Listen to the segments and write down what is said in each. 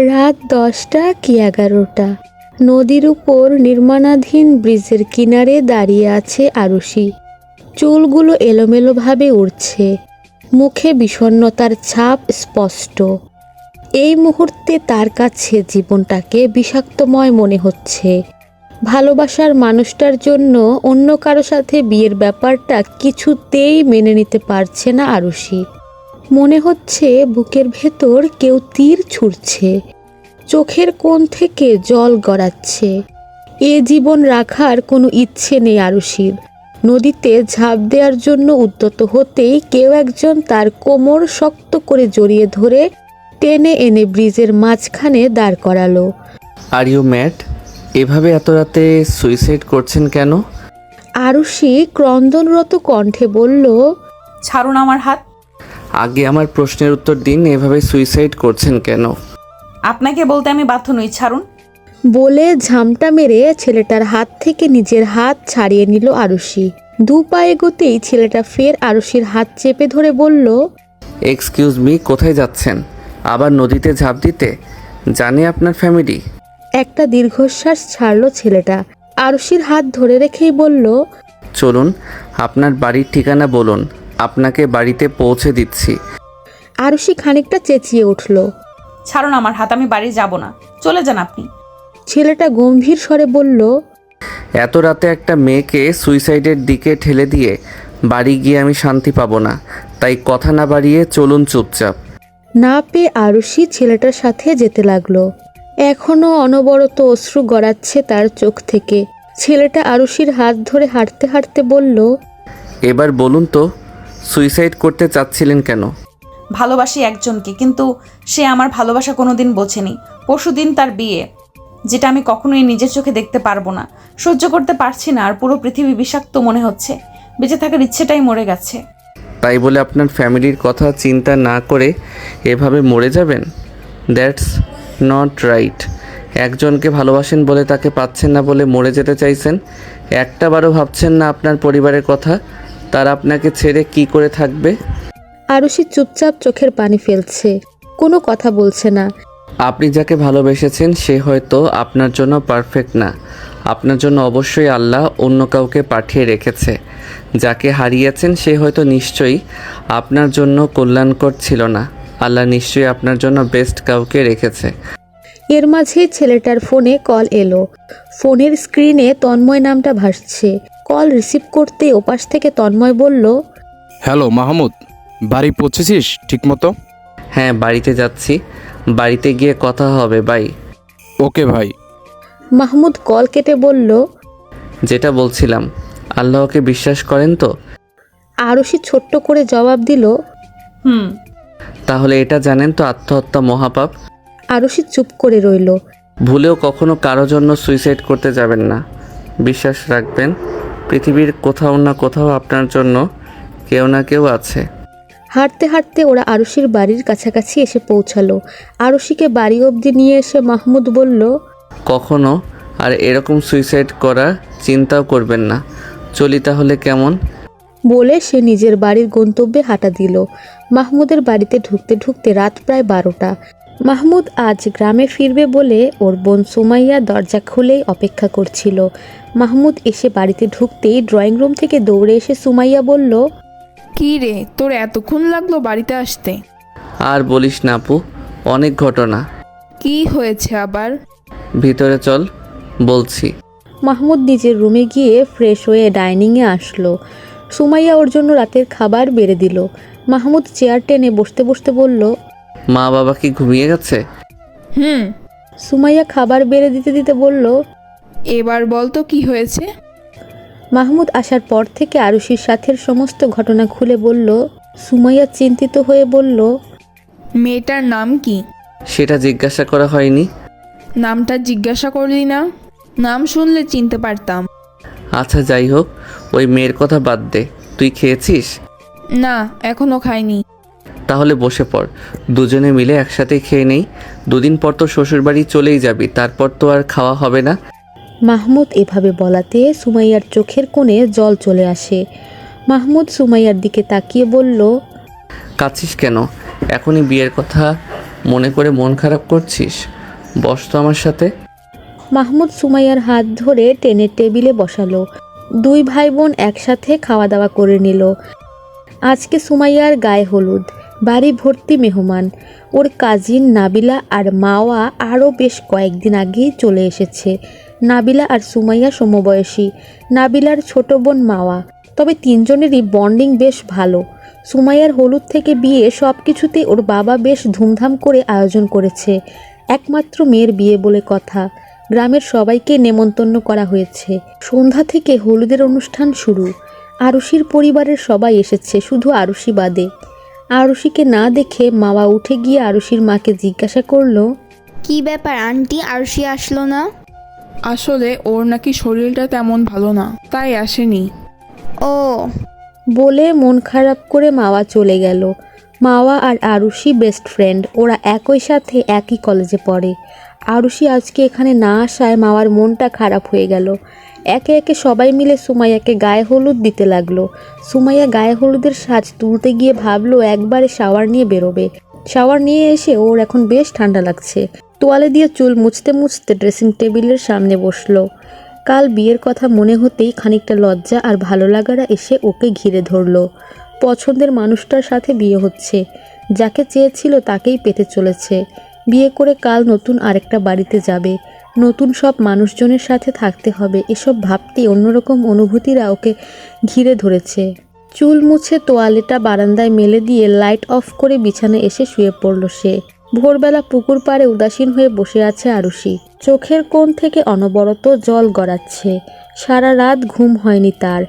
রাত 10টা কি 11টা। নদীর উপর নির্মাণাধীন ব্রিজের কিনারে দাঁড়িয়ে আছে আরুষি। চুলগুলো এলোমেলোভাবে উড়ছে, মুখে বিষণ্ণতার ছাপ স্পষ্ট। এই মুহূর্তে তার কাছে জীবনটাকে বিষাক্তময় মনে হচ্ছে। ভালোবাসার মানুষটার জন্য অন্য কারো সাথে বিয়ের ব্যাপারটা কিছুতেই মেনে নিতে পারছে না আরুষি। মনে হচ্ছে বুকের ভেতর কেউ তীর ছুঁড়ছে, চোখের কোণ থেকে জল গড়াচ্ছে। এ জীবন রাখার কোনো ইচ্ছে নেই আরুষির। নদীতে ঝাঁপ দেওয়ার জন্য উদ্যত হতেই কেউ একজন তার কোমর শক্ত করে জড়িয়ে ধরে টেনে এনে ব্রিজের মাঝখানে দাঁড় করালো। Are you mad? এভাবে এত রাতে সুইসাইড করছেন কেন? আরুষি ক্রন্দনরত কণ্ঠে বলল, ছাড়ুন আমার হাত। আগে আমার প্রশ্নের উত্তর দিন, এভাবে সুইসাইড করছেন কেন? আপনাকে বলতে আমি বাধ্য নই, ছাড়ুন। বলে ঝামটা মেরে ছেলেটার হাত থেকে নিজের হাত ছাড়িয়ে নিল আরুষি। দু পা এগোতেই ছেলেটা ফের আরুষির হাত চেপে ধরে বলল, এক্সকিউজ মি, কোথায় যাচ্ছেন? আবার নদীতে ঝাঁপ দিতে? জানে আপনার ফ্যামিলি? একটা দীর্ঘশ্বাস ছাড়ল ছেলেটা। আরুষির হাত ধরে রেখেই বলল, চলুন, আপনার বাড়ির ঠিকানা বলুন, আপনাকে বাড়িতে পৌঁছে দিচ্ছি। আরুষি খানিকটা চেঁচিয়ে উঠল। ছাড়ুন আমার হাত, আমি বাড়ি যাব না, চলে যান আপনি। ছেলেটা গম্ভীর স্বরে বলল, এত রাতে একটা মেয়েকে সুইসাইডের দিকে ঠেলে দিয়ে বাড়ি গিয়ে আমি শান্তি পাবো না, তাই কথা না বাড়িয়ে চলুন চুপচাপ। না পেয়ে আরুষি ছেলেটার সাথে যেতে লাগলো। এখনো অনবরত অশ্রু গড়াচ্ছে তার চোখ থেকে। ছেলেটা আরুষির হাত ধরে হাঁটতে হাঁটতে বলল, এবার বলুন তো, সুইসাইড করতে চাচ্ছিলেন কেন? ভালোবাসি একজনকে, কিন্তু সে আমার ভালোবাসা কোনোদিন বোঝেনি। পরশুদিন তার বিয়ে, যেটা আমি কখনোই নিজের চোখে দেখতে পারবো না। সহ্য করতে পারছি না, আর পুরো পৃথিবী বিষাক্ত মনে হচ্ছে। বেঁচে থাকার ইচ্ছেটাই মরে গেছে। তাই বলে আপনার ফ্যামিলির কথা চিন্তা না করে এভাবে মরে যাবেন? That's not right. একজনকে ভালোবাসেন বলে তাকে পাচ্ছেন না বলে মরে যেতে চাইছেন। একটাবারও ভাবছেন না আপনার পরিবারের কথা? তারা আপনাকে ছেড়ে কি করে থাকবে? আরুষি চুপচাপ চোখের পানি ফেলছে, কোনো কথা বলছে না। আপনি যাকে ভালোবেসেছেন সে হয়তো আপনার জন্য পারফেক্ট না। আপনার জন্য অবশ্যই আল্লাহ অন্য কাউকে পাঠিয়ে রেখেছে। যাকে হারিয়েছেন সে হয়তো নিশ্চয়ই আপনার জন্য কল্যাণকর ছিল না। আল্লাহ নিশ্চয়ই আপনার জন্য বেস্ট কাউকে রেখেছে। এর মাঝেই ছেলেটার ফোনে কল এলো। ফোনের স্ক্রিনে তন্ময় নামটা ভাসছে। কল রিসিভ করতে ওপাশ থেকে তন্ময় বলল, হ্যালো মাহমুদ, বাড়ি পৌঁছেছিস ঠিকমতো? হ্যাঁ, বাড়িতে যাচ্ছি। বাড়িতে গিয়ে কথা হবে, বাই। ওকে ভাই। মাহমুদ কল কেটে বলল, যেটা বলছিলাম, আল্লাহকে বিশ্বাস করেন তো? আরুষি ছোট্ট করে জবাব দিল, হুম। তাহলে এটা জানেন তো আত্মহত্যা মহাপাপ? আরুষি চুপ করে রইল। ভুলেও কখনো কারো জন্য সুইসাইড করতে যাবেন না। বিশ্বাস রাখবেন, পৃথিবীর কোথাও না কোথাও আপনার জন্য কেউ না কেউ আছে। হাঁটতে হাঁটতে ওরা আরুষির বাড়ির কাছাকাছি এসে পৌঁছালো। আরুষিকে বাড়ি অবধি নিয়ে এসে মাহমুদ বলল, কখনো আর এরকম সুইসাইড করার চিন্তাও করবেন না। চলি তাহলে, কেমন? বলে সে নিজের বাড়ির গন্তব্যে হাঁটা দিল। মাহমুদের বাড়িতে ঢুকতে ঢুকতে রাত প্রায় 12টা। মাহমুদ আজ গ্রামে ফিরবে বলে ওর বোন সুমাইয়া দরজা খুলেই অপেক্ষা করছিল। মাহমুদ এসে বাড়িতে ঢুকতেই ড্রয়িং রুম থেকে দৌড়ে এসে সুমাইয়া বলল, কি রে, তোর এতক্ষণ লাগলো বাড়িতে আসতে? আর বলিস না আপু, অনেক ঘটনা। কি হয়েছে আবার? ভিতরে চল, বলছি। মাহমুদ নিজের রুমে গিয়ে ফ্রেশ হয়ে ডাইনিংয়ে আসলো। সুমাইয়া ওর জন্য রাতের খাবার বেড়ে দিল। মাহমুদ চেয়ার টেনে বসতে বসতে বলল, মা বাবা কি ঘুমিয়ে গেছে? হুম। সুমাইয়া খাবার বেড়ে দিতে দিতে বলল, এবার বল তো কি হয়েছে? মাহমুদ আসার পর থেকে আরুষির সাথের সমস্ত ঘটনা খুলে বলল। সুমাইয়া চিন্তিত হয়ে বলল, মেয়েটার নাম কি? সেটা জিজ্ঞাসা করা হয়নি। নামটা জিজ্ঞাসা করলি না? নাম শুনলে চিনতে পারতাম। আচ্ছা যাই হোক, ওই মেয়ের কথা বাদ দে। তুই খেয়েছিস? না, এখনো খাইনি। তাহলে বসে পড়, দুজনে মিলে একসাথে খেয়ে নেই। দুদিন পর তো শ্বশুরবাড়ি চলেই যাবি, তারপর তো আর খাওয়া হবে না। মাহমুদ এভাবে বলাতে সুমাইয়ার চোখের কোণে জল চলে আসে। মাহমুদ সুমাইয়ার দিকে তাকিয়ে বলল, কাঁদছিস কেন? এখনই বিয়ের কথা মনে করে মন খারাপ করছিস? বস তো আমার সাথে। মাহমুদ সুমাইয়ার হাত ধরে টেনে টেবিলে বসালো। দুই ভাই বোন একসাথে খাওয়া দাওয়া করে নিল। আজকে সুমাইয়ার গায়ে হলুদ, বাড়ি ভর্তি মেহমান। ওর কাজিন নাবিলা আর মাওয়া আরও বেশ কয়েকদিন আগেই চলে এসেছে। নাবিলা আর সুমাইয়া সমবয়সী, নাবিলার ছোট বোন মাওয়া। তবে তিনজনেরই বন্ডিং বেশ ভালো। সুমাইয়ার হলুদ থেকে বিয়ে সব কিছুতেই ওর বাবা বেশ ধুমধাম করে আয়োজন করেছে। একমাত্র মেয়ের বিয়ে বলে কথা। গ্রামের সবাইকে নেমন্তন্ন করা হয়েছে। সন্ধ্যা থেকে হলুদের অনুষ্ঠান শুরু। আরুষির পরিবারের সবাই এসেছে, শুধু আরুষি বাদে। আরুষিকে না দেখে মাওয়া উঠে গিয়ে আরুষির মাকে জিজ্ঞাসা করলো, কি ব্যাপার আন্টি, আরশি আসলো না? আসলে ওর নাকি শরীরটা তেমন ভালো না, তাই আসেনি। ও, বলে মন খারাপ করে মাওয়া চলে গেল। মাওয়া আর আরুষি বেস্ট ফ্রেন্ড। ওরা একই সাথে একই কলেজে পড়ে। আরুষি আজকে এখানে না আসায় মাওয়ার মনটা খারাপ হয়ে গেল। একে একে সবাই মিলে সুমাইয়াকে গায়ে হলুদ দিতে লাগলো। সুমাইয়া গায়ে হলুদের সাজ তুলতে গিয়ে ভাবলো একবারে শাওয়ার নিয়ে বেরোবে। শাওয়ার নিয়ে এসে ওর এখন বেশ ঠান্ডা লাগছে। তোয়ালে দিয়ে চুল মুছতে মুছতে ড্রেসিং টেবিলের সামনে বসলো। কাল বিয়ের কথা মনে হতেই খানিকটা লজ্জা আর ভালো লাগারা এসে ওকে ঘিরে ধরলো। পছন্দের মানুষটার সাথে বিয়ে হচ্ছে, যাকে চেয়েছিল তাকেই পেতে চলেছে। বিয়ে করে কাল নতুন আরেকটা বাড়িতে যাবে, নতুন সব মানুষজনের সাথে থাকতে হবে। এসব ভাবতেই অন্যরকম অনুভূতিরা ওকে ঘিরে ধরেছে। চুল মুছে তোয়ালেটা বারান্দায় মেলে দিয়ে লাইট অফ করে বিছানায় এসে শুয়ে পড়ল সে। ভোরবেলা পুকুর পাড়ে উদাসীন হয়ে বসে আছে আরুষি। চোখের কোণ থেকে অনবরত জল গড়াচ্ছে। সারা রাত ঘুম হয়নি তার।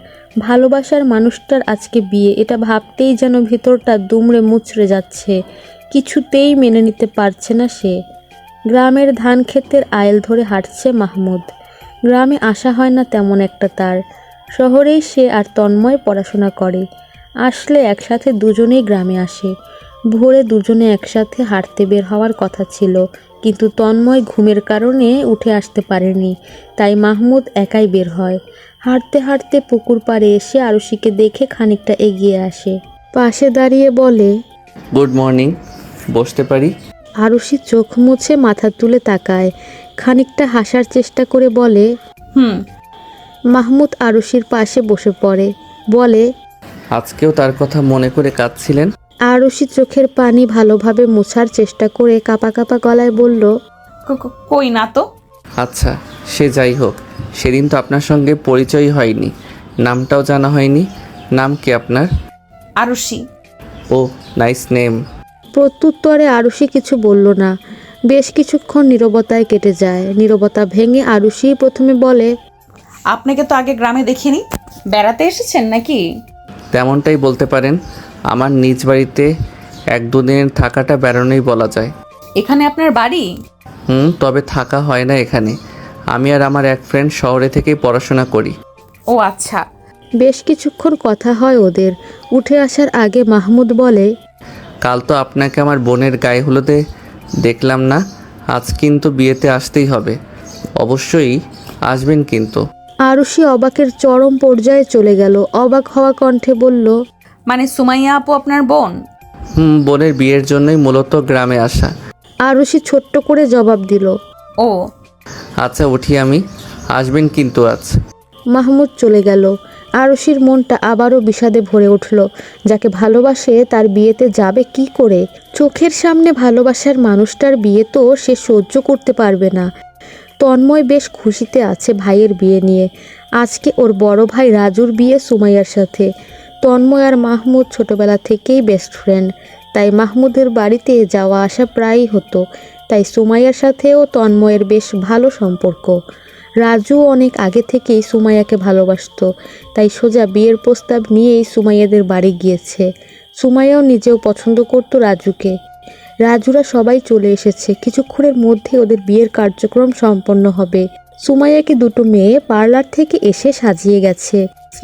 ভালোবাসার মানুষটার আজকে বিয়ে, এটা ভাবতেই যেন ভেতরটা দুমড়ে মুচড়ে যাচ্ছে। কিছুতেই মেনে নিতে পারছে না সে। গ্রামের ধান ক্ষেতের আয়েল ধরে হাঁটছে মাহমুদ। গ্রামে আসা হয় না তেমন একটা তার। শহরেই সে আর তন্ময় পড়াশোনা করে। আসলে একসাথে দুজনেই গ্রামে আসে। ভোরে দুজনে একসাথে হাঁটতে বের হওয়ার কথা ছিল, কিন্তু তন্ময় ঘুমের কারণে উঠে আসতে পারেনি। তাই মাহমুদ একাই বের হয়। হাঁটতে হাঁটতে পুকুর পাড়ে এসে আরুষিকে দেখে খানিকটা এগিয়ে আসে। পাশে দাঁড়িয়ে বলে, গুড মর্নিং, বসতে পারি? আরুষি চোখ মুছে মাথা তুলে তাকায়। খানিকটা হাসার চেষ্টা করে বলে, হুম। মাহমুদ আরুষির পাশে বসে পড়ে। বলে, আজকেও তার কথা মনে করে কাঁদছিলেন? আরুষি চোখের পানি ভালোভাবে মোছার চেষ্টা করে কাঁপা কাঁপা গলায় বলল, কই না তো। আচ্ছা, সে যাই হোক, সেদিন তো আপনার সঙ্গে পরিচয় হয়নি, নামটাও জানা হয়নি। নাম কি আপনার? আরুষি। ও, নাইস নেম। প্রত্যুত্তরে আরুষি কিছু বলল না। বেশ কিছুক্ষণ নীরবতায় কেটে যায়। নীরবতা ভেঙে আরুষি প্রথমে বলে, আপনাকে তো আগে গ্রামে দেখিনি, বেড়াতে এসেছেন নাকি? তেমনটাই বলতে পারেন। আমার নিজ বাড়িতে 1-2 দিনের থাকাটা বেড়ানোই বলা যায়। এখানে আপনার বাড়ি? তবে থাকা হয় না এখানে। আমি আর আমার এক ফ্রেন্ড শহরে থেকেই পড়াশোনা করি। ও আচ্ছা। বেশ কিছুক্ষণ কথা হয় ওদের। উঠে আসার আগে মাহমুদ বলে, কাল তো আপনাকে আমার বোনের গায়ে হলুদে দেখলাম না, আজ কিন্তু বিয়েতে আসতেই হবে। অবশ্যই আসবেন কিন্তু। আরুষি অবাকের চরম পর্যায়ে চলে গেল। অবাক হওয়া কণ্ঠে বলল, মানে সুমাইয়া আপু আপনার বোন? বোনের বিয়ের জন্যই মূলত গ্রামে আসা। আরুষি ছোট্ট করে জবাব দিল, ও আচ্ছা, উঠি আমি, আসবেন কিন্তু আজ। মাহমুদ চলে গেল। আরুষির মনটা আবারও বিষাদে ভরে উঠল। যাকে ভালোবাসে তার বিয়েতে যাবে কি করে? চোখের সামনে ভালোবাসার মানুষটার বিয়ে তো সে সহ্য করতে পারবে না। তন্ময় বেশ খুশিতে আছে ভাইয়ের বিয়ে নিয়ে। আজকে ওর বড় ভাই রাজুর বিয়ে সুমাইয়ার সাথে। তন্ময় আর মাহমুদ ছোটবেলা থেকেই বেস্ট ফ্রেন্ড, তাই মাহমুদের বাড়িতে যাওয়া আসা প্রায়ই হতো। তাই সুমাইয়ার সাথেও তন্ময়ের বেশ ভালো সম্পর্ক। রাজু অনেক আগে থেকেই সুমাইয়াকে ভালোবাসতো, তাই সোজা বিয়ের প্রস্তাব নিয়েই সুমাইয়াদের বাড়ি গিয়েছে। সুমাইয়াও নিজেও পছন্দ করতো রাজুকে। রাজুরা সবাই চলে এসেছে। কিছুক্ষণের মধ্যে ওদের বিয়ের কার্যক্রম সম্পন্ন হবে। সুমাইয়াকে দুটো মেয়ে পার্লার থেকে এসে সাজিয়ে গেছে।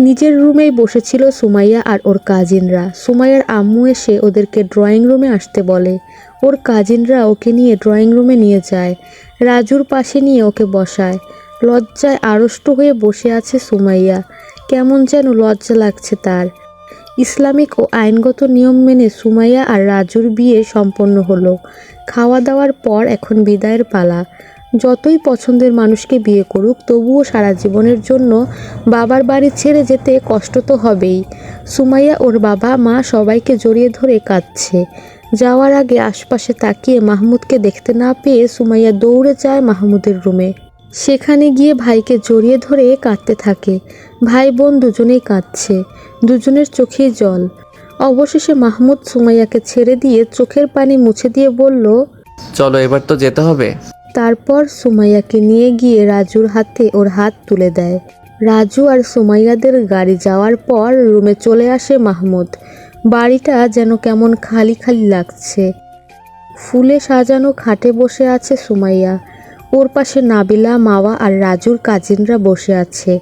নিজের রুমেই বসেছিল সুমাইয়া আর ওর কাজিনরা। সুমাইয়ার আম্মু এসে ওদেরকে ড্রয়িং রুমে আসতে বলে। ওর কাজিনরা ওকে নিয়ে ড্রয়িং রুমে নিয়ে যায়। রাজুর পাশে নিয়ে ওকে বসায়। লজ্জায় আড়ষ্ট হয়ে বসে আছে সুমাইয়া। কেমন যেন লজ্জা লাগছে তার। ইসলামিক ও আইনগত নিয়ম মেনে সুমাইয়া আর রাজুর বিয়ে সম্পন্ন হলো। খাওয়া দাওয়ার পর এখন বিদায়ের পালা। যতই পছন্দের মানুষকে বিয়ে করুক, তবুও সারা জীবনের জন্য বাবার বাড়ি ছেড়ে যেতে কষ্ট তো হবেই। সুমাইয়া ওর বাবা মা সবাইকে জড়িয়ে ধরে কাঁদছে। যাওয়ার আগে আশপাশে তাকিয়ে মাহমুদকে দেখতে না পেয়ে সুমাইয়া দৌড়ে যায় মাহমুদের রুমে। সেখানে গিয়ে ভাইকে জড়িয়ে ধরে কাঁদতে থাকে। ভাই বোন দুজনেই কাঁদছে, দুজনের চোখেই জল। অবশেষে মাহমুদ সুমাইয়াকে ছেড়ে দিয়ে চোখের পানি মুছে দিয়ে বলল, চলো এবার তো যেতে হবে। তারপর সুমাইয়াকে নিয়ে গিয়ে রাজুর হাতে ওর হাত তুলে দেয়। রাজু আর সুমাইয়াদের গাড়ি যাওয়ার পর রুমে চলে আসে মাহমুদ। বাড়িটা যেন কেমন খালি খালি লাগছে। ফুলে সাজানো খাটে বসে আছে সুমাইয়া। ওর পাশে নাবিলা, মাওয়া আর রাজুর কাজিনরা বসে আছে।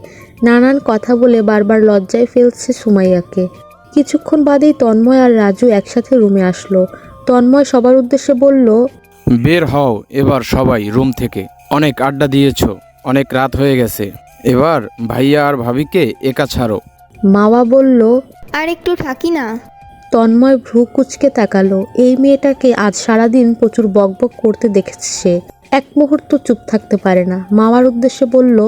নানান কথা বলে বারবার লজ্জায় ফেলছে সুমাইয়াকে। কিছুক্ষণ বাদেই তন্ময় আর রাজু একসাথে রুমে আসলো। তন্ময় সবার উদ্দেশ্যে বলল, বের হও এবার সবাই রুম থেকে। অনেক আড্ডা দিয়েছো, অনেক রাত হয়ে গেছে। এবার ভাইয়া আর ভাবিকে একা ছাড়ো। মাওয়া বলল। আর একটু থাকি না। তন্ময় ভ্রু কুঁচকে তাকালো। এই মেয়েটাকে আজ সারাদিন প্রচুর বকবক করতে দেখেছে সে। এক মুহূর্ত চুপ থাকতে পারে না। মাওয়ার উদ্দেশ্যে বলল,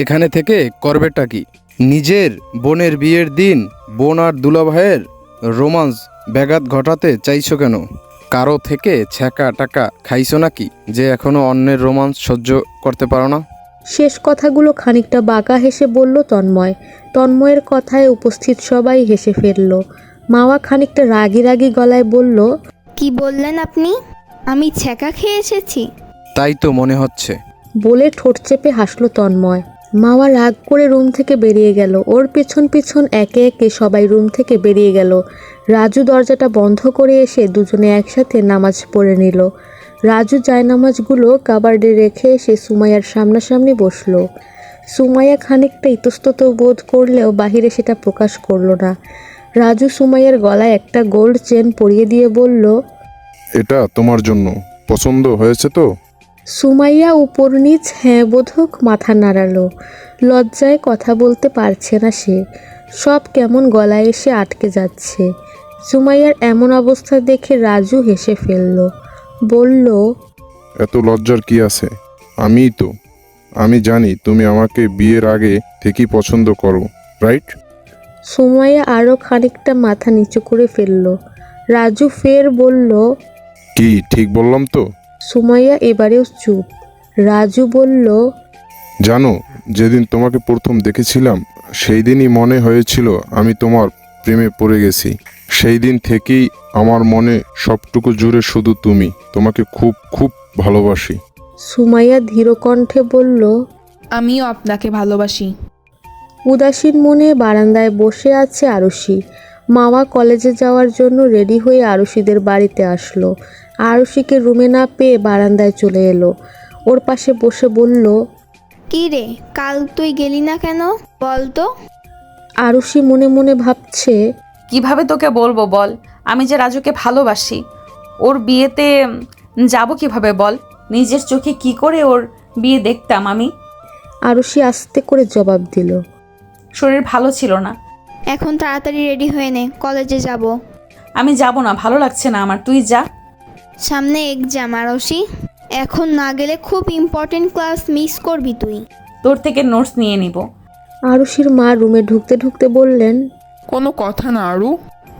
এখানে থেকে করবেটা কি? নিজের বোনের বিয়ের দিন বোন আর দুলাভাইয়ের রোমান্স ব্যাঘাত ঘটাতে চাইছো কেন? কারো থেকে ছ্যাঁকা টাকা খাইছো নাকি যে এখনো অন্যের রোমান্স সহ্য করতে পারো না? শেষ কথাগুলো খানিকটা বাঁকা হেসে বলল তন্ময়। তন্ময়ের কথায় উপস্থিত সবাই হেসে ফেলল। মাওয়া খানিকটা রাগী রাগী গলায় বলল, কি বললেন আপনি? আমি ছ্যাঁকা খেয়ে এসেছি? তাই তো মনে হচ্ছে। বলে ঠোঁট চেপে হাসল তন্ময়। মাওয়া রাগ করে রুম থেকে বেরিয়ে গেল। ওর পিছন পিছন একে একে সবাই রুম থেকে বেরিয়ে গেল। রাজু দরজাটা বন্ধ করে এসে দুজনে একসাথে নামাজ পড়ে নিল। রাজু জায়নামাজগুলো কাবার্ডে রেখে এসে সুমাইয়ার সামনাসামনি বসলো। সুমাইয়া খানিকটা ইতস্তত বোধ করলেও বাহিরে সেটা প্রকাশ করলো না। রাজু সুমাইয়ার গলায় একটা গোল্ড চেন পরিয়ে দিয়ে বলল, এটা তোমার জন্য পছন্দ হয়েছে তো? সুমাইয়া উপর নিচ হ্যাঁ বোধক মাথা নাড়ালো। লজ্জায় কথা বলতে পারছে না সে। সব কেমন গলায় এসে আটকে যাচ্ছে। সুমাইয়ার এমন অবস্থা দেখে রাজু হেসে ফেলল। বলল, এত লজ্জার কি আছে? আমি জানি তুমি আমাকে বিয়ের আগে থেকেই পছন্দ করো, রাইট? সুমাইয়া আরও খানিকটা মাথা নিচু করে ফেলল। রাজু ফের বলল, কি ঠিক বললাম তো? সুমাইয়া এবারেও চুপ। রাজু বলল, জানো, যেদিন তোমাকে প্রথম দেখেছিলাম সেই দিনই মনে হয়েছিল আমি তোমার প্রেমে পড়ে গেছি। সেই দিন থেকেই আমার মনে সবটুকু জুড়ে শুধু তুমি। তোমাকে খুব খুব ভালোবাসি। সুমাইয়া ধীর কণ্ঠে বলল। আমিও আপনাকে ভালোবাসি। উদাসীন মনে বারান্দায় বসে আছে আরুষি। মাওয়া কলেজে যাওয়ার জন্য রেডি হয়ে আরুষিদের বাড়িতে আসলো। আরুষিকে রুমে না পেয়ে বারান্দায় চলে এলো। ওর পাশে বসে বলল, কি রে, কাল তুই গেলি না কেন বল তো? আরুষি মনে মনে ভাবছে, কিভাবে তোকে বলবো বল? আমি যে রাজুকে ভালোবাসি, ওর বিয়েতে যাব কিভাবে বল? নিজের চোখে কি করে ওর বিয়ে দেখতাম আমি? আরুষি আস্তে করে জবাব দিল, শরীর ভালো ছিল না। এখন তাড়াতাড়ি রেডি হয়ে নে, কলেজে যাব। আমি যাব না, ভালো লাগছে না আমার, তুই যা। সামনে এক্সাম আরশি, এখন না গেলে খুব ইম্পর্টেন্ট ক্লাস মিস করবি তুই। তোর থেকে নোটস নিয়ে নিব। আরুষির মা রুমে ঢুকতে ঢুকতে বললেন, কোনো কথা না আরু,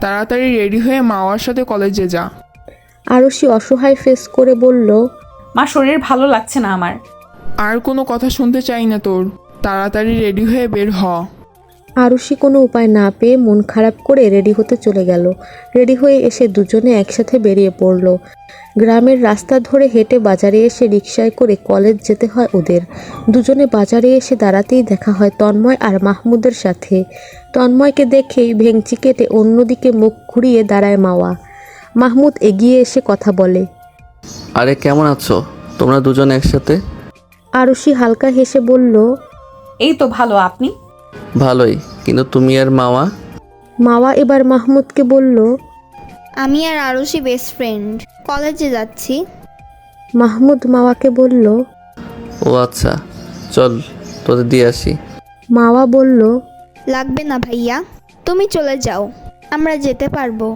তাড়াতাড়ি রেডি হয়ে মাওয়ার সাথে কলেজে যা। আরুষি অসহায় ফেস করে বলল, মা শরীর ভালো লাগছে না আমার। আর কোনো কথা শুনতে চাই না তোর, তাড়াতাড়ি রেডি হয়ে বের হ। আরুষি কোনো উপায় না পেয়ে মন খারাপ করে রেডি হতে চলে গেল। রেডি হয়ে এসে দুজনে একসাথে বেরিয়ে পড়ল। গ্রামের রাস্তা ধরে হেঁটে বাজারে এসে রিকশায় করে কলেজ যেতে হয় ওদের। দুজনে বাজারে এসে দাঁড়াতেই দেখা হয় তন্ময় আর মাহমুদের সাথে। তন্ময়কে দেখেই ভেংচি কেটে অন্যদিকে মুখ ঘুরিয়ে দাঁড়ায় মাওয়া। মাহমুদ এগিয়ে এসে কথা বলে, আরে কেমন আছো তোমরা দুজন একসাথে? আরুষি হালকা হেসে বলল, এই তো ভালো, আপনি? ভালোই, কিন্তু তুমি আর মাওয়া? মাওয়া এবার মাহমুদকে বলল, আমি আর আরশি বেস্ট ফ্রেন্ড, কলেজে যাচ্ছি। মাহমুদ মাওয়াকে বলল, ও আচ্ছা, চল তোদের দিয়ে আসি। মাওয়া বলল, লাগবে না ভাইয়া, তুমি চলে যাও। আমরা যেতে পারবো।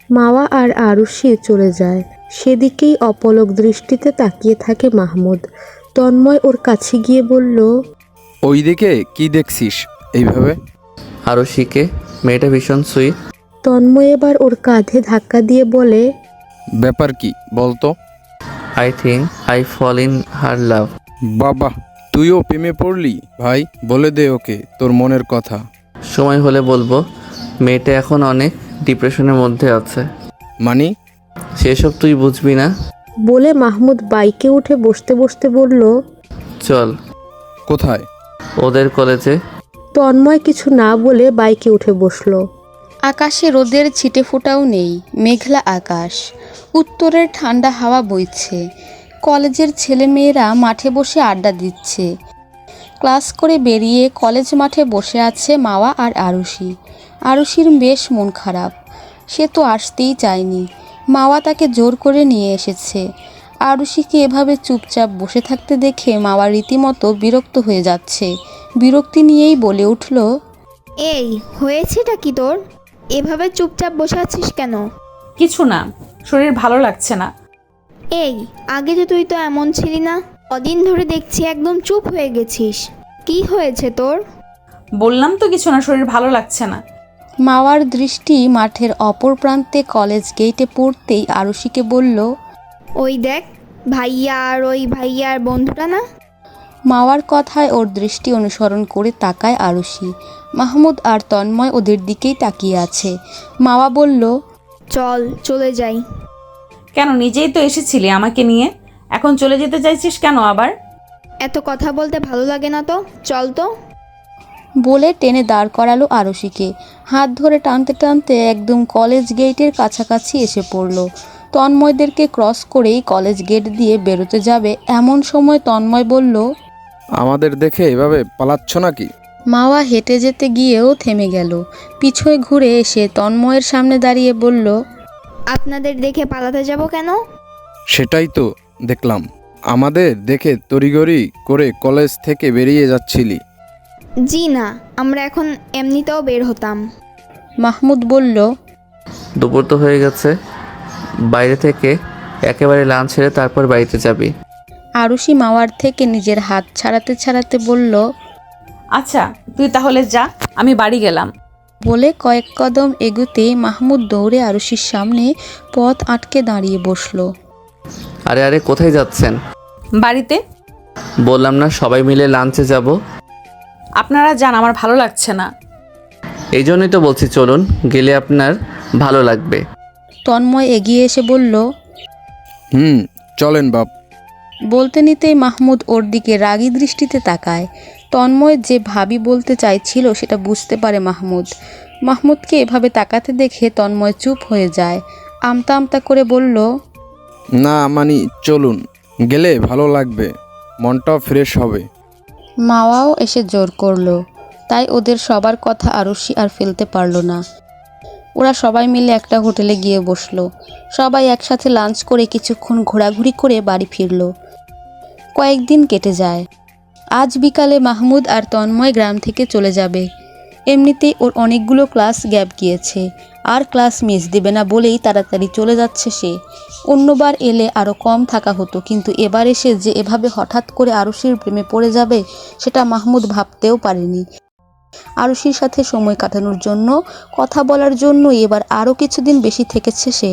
মাওয়া আর আরুষি চলে যায়। সেদিকেই অপলক দৃষ্টিতে তাকিয়ে থাকে মাহমুদ। তন্ময় ওর কাছে গিয়ে বলল, ওইদিকে কি দেখছিস এইভাবে? আরও শিখে মেয়েটা ভীষণ সুইট। তন্ময় এবার ওর কাঁধে ধাক্কা দিয়ে বলে, ব্যাপার কি বলতো? I think I fall in her love. বাবা, তুইও প্রেমে পড়লি? ভাই বলে দে ওকে তোর মনের কথা। সময় হলে বলবো। মেয়েটা এখন অনেক ডিপ্রেশনের মধ্যে আছে। মানি? সেসব তুই বুঝবি না। বলে মাহমুদ বাইকে উঠে বসতে বসতে বলল, চল কোথায়? ওদের কলেজে। তন্ময় কিছু না বলে বাইকে উঠে বসলো। আকাশে রোদের ছিটে ফোঁটাও নেই, মেঘলা আকাশ, উত্তরের ঠান্ডা হাওয়া বইছে। কলেজের ছেলেমেয়েরা মাঠে বসে আড্ডা দিচ্ছে। ক্লাস করে বেরিয়ে কলেজ মাঠে বসে আছে মাওয়া আর আরুষি। আরুষির বেশ মন খারাপ, সে তো আসতেই চায়নি। মাওয়া তাকে জোর করে নিয়ে এসেছে। আরুষিকে এভাবে চুপচাপ বসে থাকতে দেখে মাওয়া রীতিমতো বিরক্ত হয়ে যাচ্ছে। বিরক্তি নিয়েই বলে উঠল, এই হয়েছেটা কি তোর? এভাবে চুপচাপ বসে আছিস কেন? কিছু না, শরীর ভালো লাগছে না। এই আগে তো তুই তো এমন ছিলি না, কদিন ধরে দেখছি একদম চুপ হয়ে গেছিস। কি হয়েছে তোর? বললাম তো কিছু না, শরীর ভালো লাগছে না। মাওয়ার দৃষ্টি মাঠের অপর প্রান্তে কলেজ গেটে পড়তেই আরুষিকে বলল, ওই দেখ, ভাইয়া আর ওই ভাইয়ার বন্ধুটা না? মাওয়ার কথায় ওর দৃষ্টি অনুসরণ করে তাকায় আরুষি। মাহমুদ আর তন্ময় ওদের দিকেই তাকিয়ে আছে। মাওয়া বলল, চল চলে যাই। কেন, নিজেই তো এসেছিলি আমাকে নিয়ে, এখন চলে যেতে চাইছিস কেন আবার? এত কথা বলতে ভালো লাগে না তো, চল তো। বলে টেনে দাঁড় করালো আরুষিকে। হাত ধরে টানতে টানতে একদম কলেজ গেটের কাছাকাছি এসে পড়ল। তন্ময়দেরকে ক্রস করেই কলেজ গেট দিয়ে বেরোতে যাবে এমন সময় তন্ময় বলল, আমাদের দেখে এভাবে পালাচ্ছ নাকি? মাওয়া হেঁটে যেতে গিয়েও থেমে গেল। পিছনে ঘুরে এসে তন্ময়ের সামনে দাঁড়িয়ে বলল, আপনাদের দেখে পালাতে যাব কেন? সেটাই তো দেখলাম, আমাদের দেখে তড়িঘড়ি করে কলেজ থেকে বেরিয়ে যাচ্ছিলি। জি না, আমরা এখন এমনিতেও বের হতাম। মাহমুদ বলল, দুপুর তো হয়ে গেছে, বাইরে থেকে একেবারে লাঞ্চ ছেড়ে তারপর বাড়িতে যাবি। আরুষি মাওয়ার থেকে নিজের হাত ছাড়াতে ছাড়াতে বলল, আচ্ছা তুই তাহলে যা, আমি বাড়ি গেলাম। বলে কয়েক কদম এগুতেই মাহমুদ দৌড়ে আরুষির সামনে পথ আটকে দাঁড়িয়ে বসলো। আরে আরে কোথায় যাচ্ছেন? বাড়িতে। বললাম না সবাই মিলে লাঞ্চে যাব। আপনারা যান, আমার ভালো লাগছে না। এই জন্যই তো বলছি চলুন, গেলে আপনার ভালো লাগবে। তন্ময় এগিয়ে এসে বলল। চলেন বাপ। বলতে নিতেই মাহমুদ ওর দিকে রাগী দৃষ্টিতে তাকায়। তন্ময় যে ভাবি বলতে চাইছিল সেটা বুঝতে পারে মাহমুদ। মাহমুদকে এভাবে তাকাতে দেখে তন্ময় চুপ হয়ে যায়। আমতা আমতা করে বলল, না মানি চলুন, গেলে ভালো লাগবে, মনটাও ফ্রেশ হবে। মাওয়াও এসে জোর করলো। তাই ওদের সবার কথা আরুষি আর ফেলতে পারল না। ওরা সবাই মিলে একটা হোটেলে গিয়ে বসলো। সবাই একসাথে লাঞ্চ করে কিছুক্ষণ ঘোরাঘুরি করে বাড়ি ফিরল। কয়েকদিন কেটে যায়। আজ বিকালে মাহমুদ আর তন্ময় গ্রাম থেকে চলে যাবে। এমনিতেই ওর অনেকগুলো ক্লাস গ্যাপ গিয়েছে, আর ক্লাস মিস দেবে না বলেই তাড়াতাড়ি চলে যাচ্ছে সে। অন্যবার এলে আরও কম থাকা হতো, কিন্তু এবার এসে যে এভাবে হঠাৎ করে আরুষির প্রেমে পড়ে যাবে সেটা মাহমুদ ভাবতেও পারেনি। আরুষির সাথে সময় কাটানোর জন্য, কথা বলার জন্য এবার আরও কিছুদিন বেশি থেকেছে সে।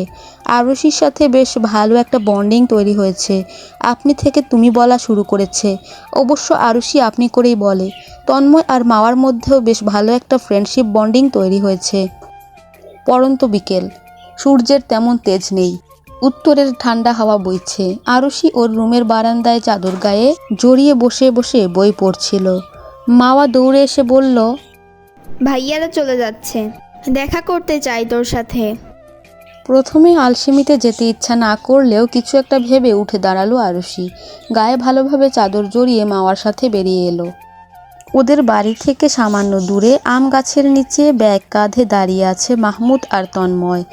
আরুষির সাথে বেশ ভালো একটা বন্ডিং তৈরি হয়েছে। আপনি থেকে তুমি বলা শুরু করেছে। অবশ্য আরুষি আপনি করেই বলে। তন্ময় আর মাওয়ার মধ্যেও বেশ ভালো একটা ফ্রেন্ডশিপ বন্ডিং তৈরি হয়েছে। পড়ন্ত বিকেল, সূর্যের তেমন তেজ নেই, উত্তরের ঠান্ডা হাওয়া বইছে। আরুষি ওর রুমের বারান্দায় চাদর গায়ে জড়িয়ে বসে বসে বই পড়ছিল। মাওয়া দৌড়ে এসে বলল, ভাইয়ারা চলে যাচ্ছে, দেখা করতে চাই তোর সাথে। প্রথমে আলসেমিতে যেতে ইচ্ছা না করলেও কিছু একটা ভেবে উঠে দাঁড়ালো আরুষি। গায়ে ভালোভাবে চাদর জড়িয়ে মাওয়ার সাথে বেরিয়ে এলো। ওদের বাড়ি থেকে সামান্য দূরে আম গাছের নিচে ব্যাগ কাঁধে দাঁড়িয়ে আছে মাহমুদ আর তন্ময়।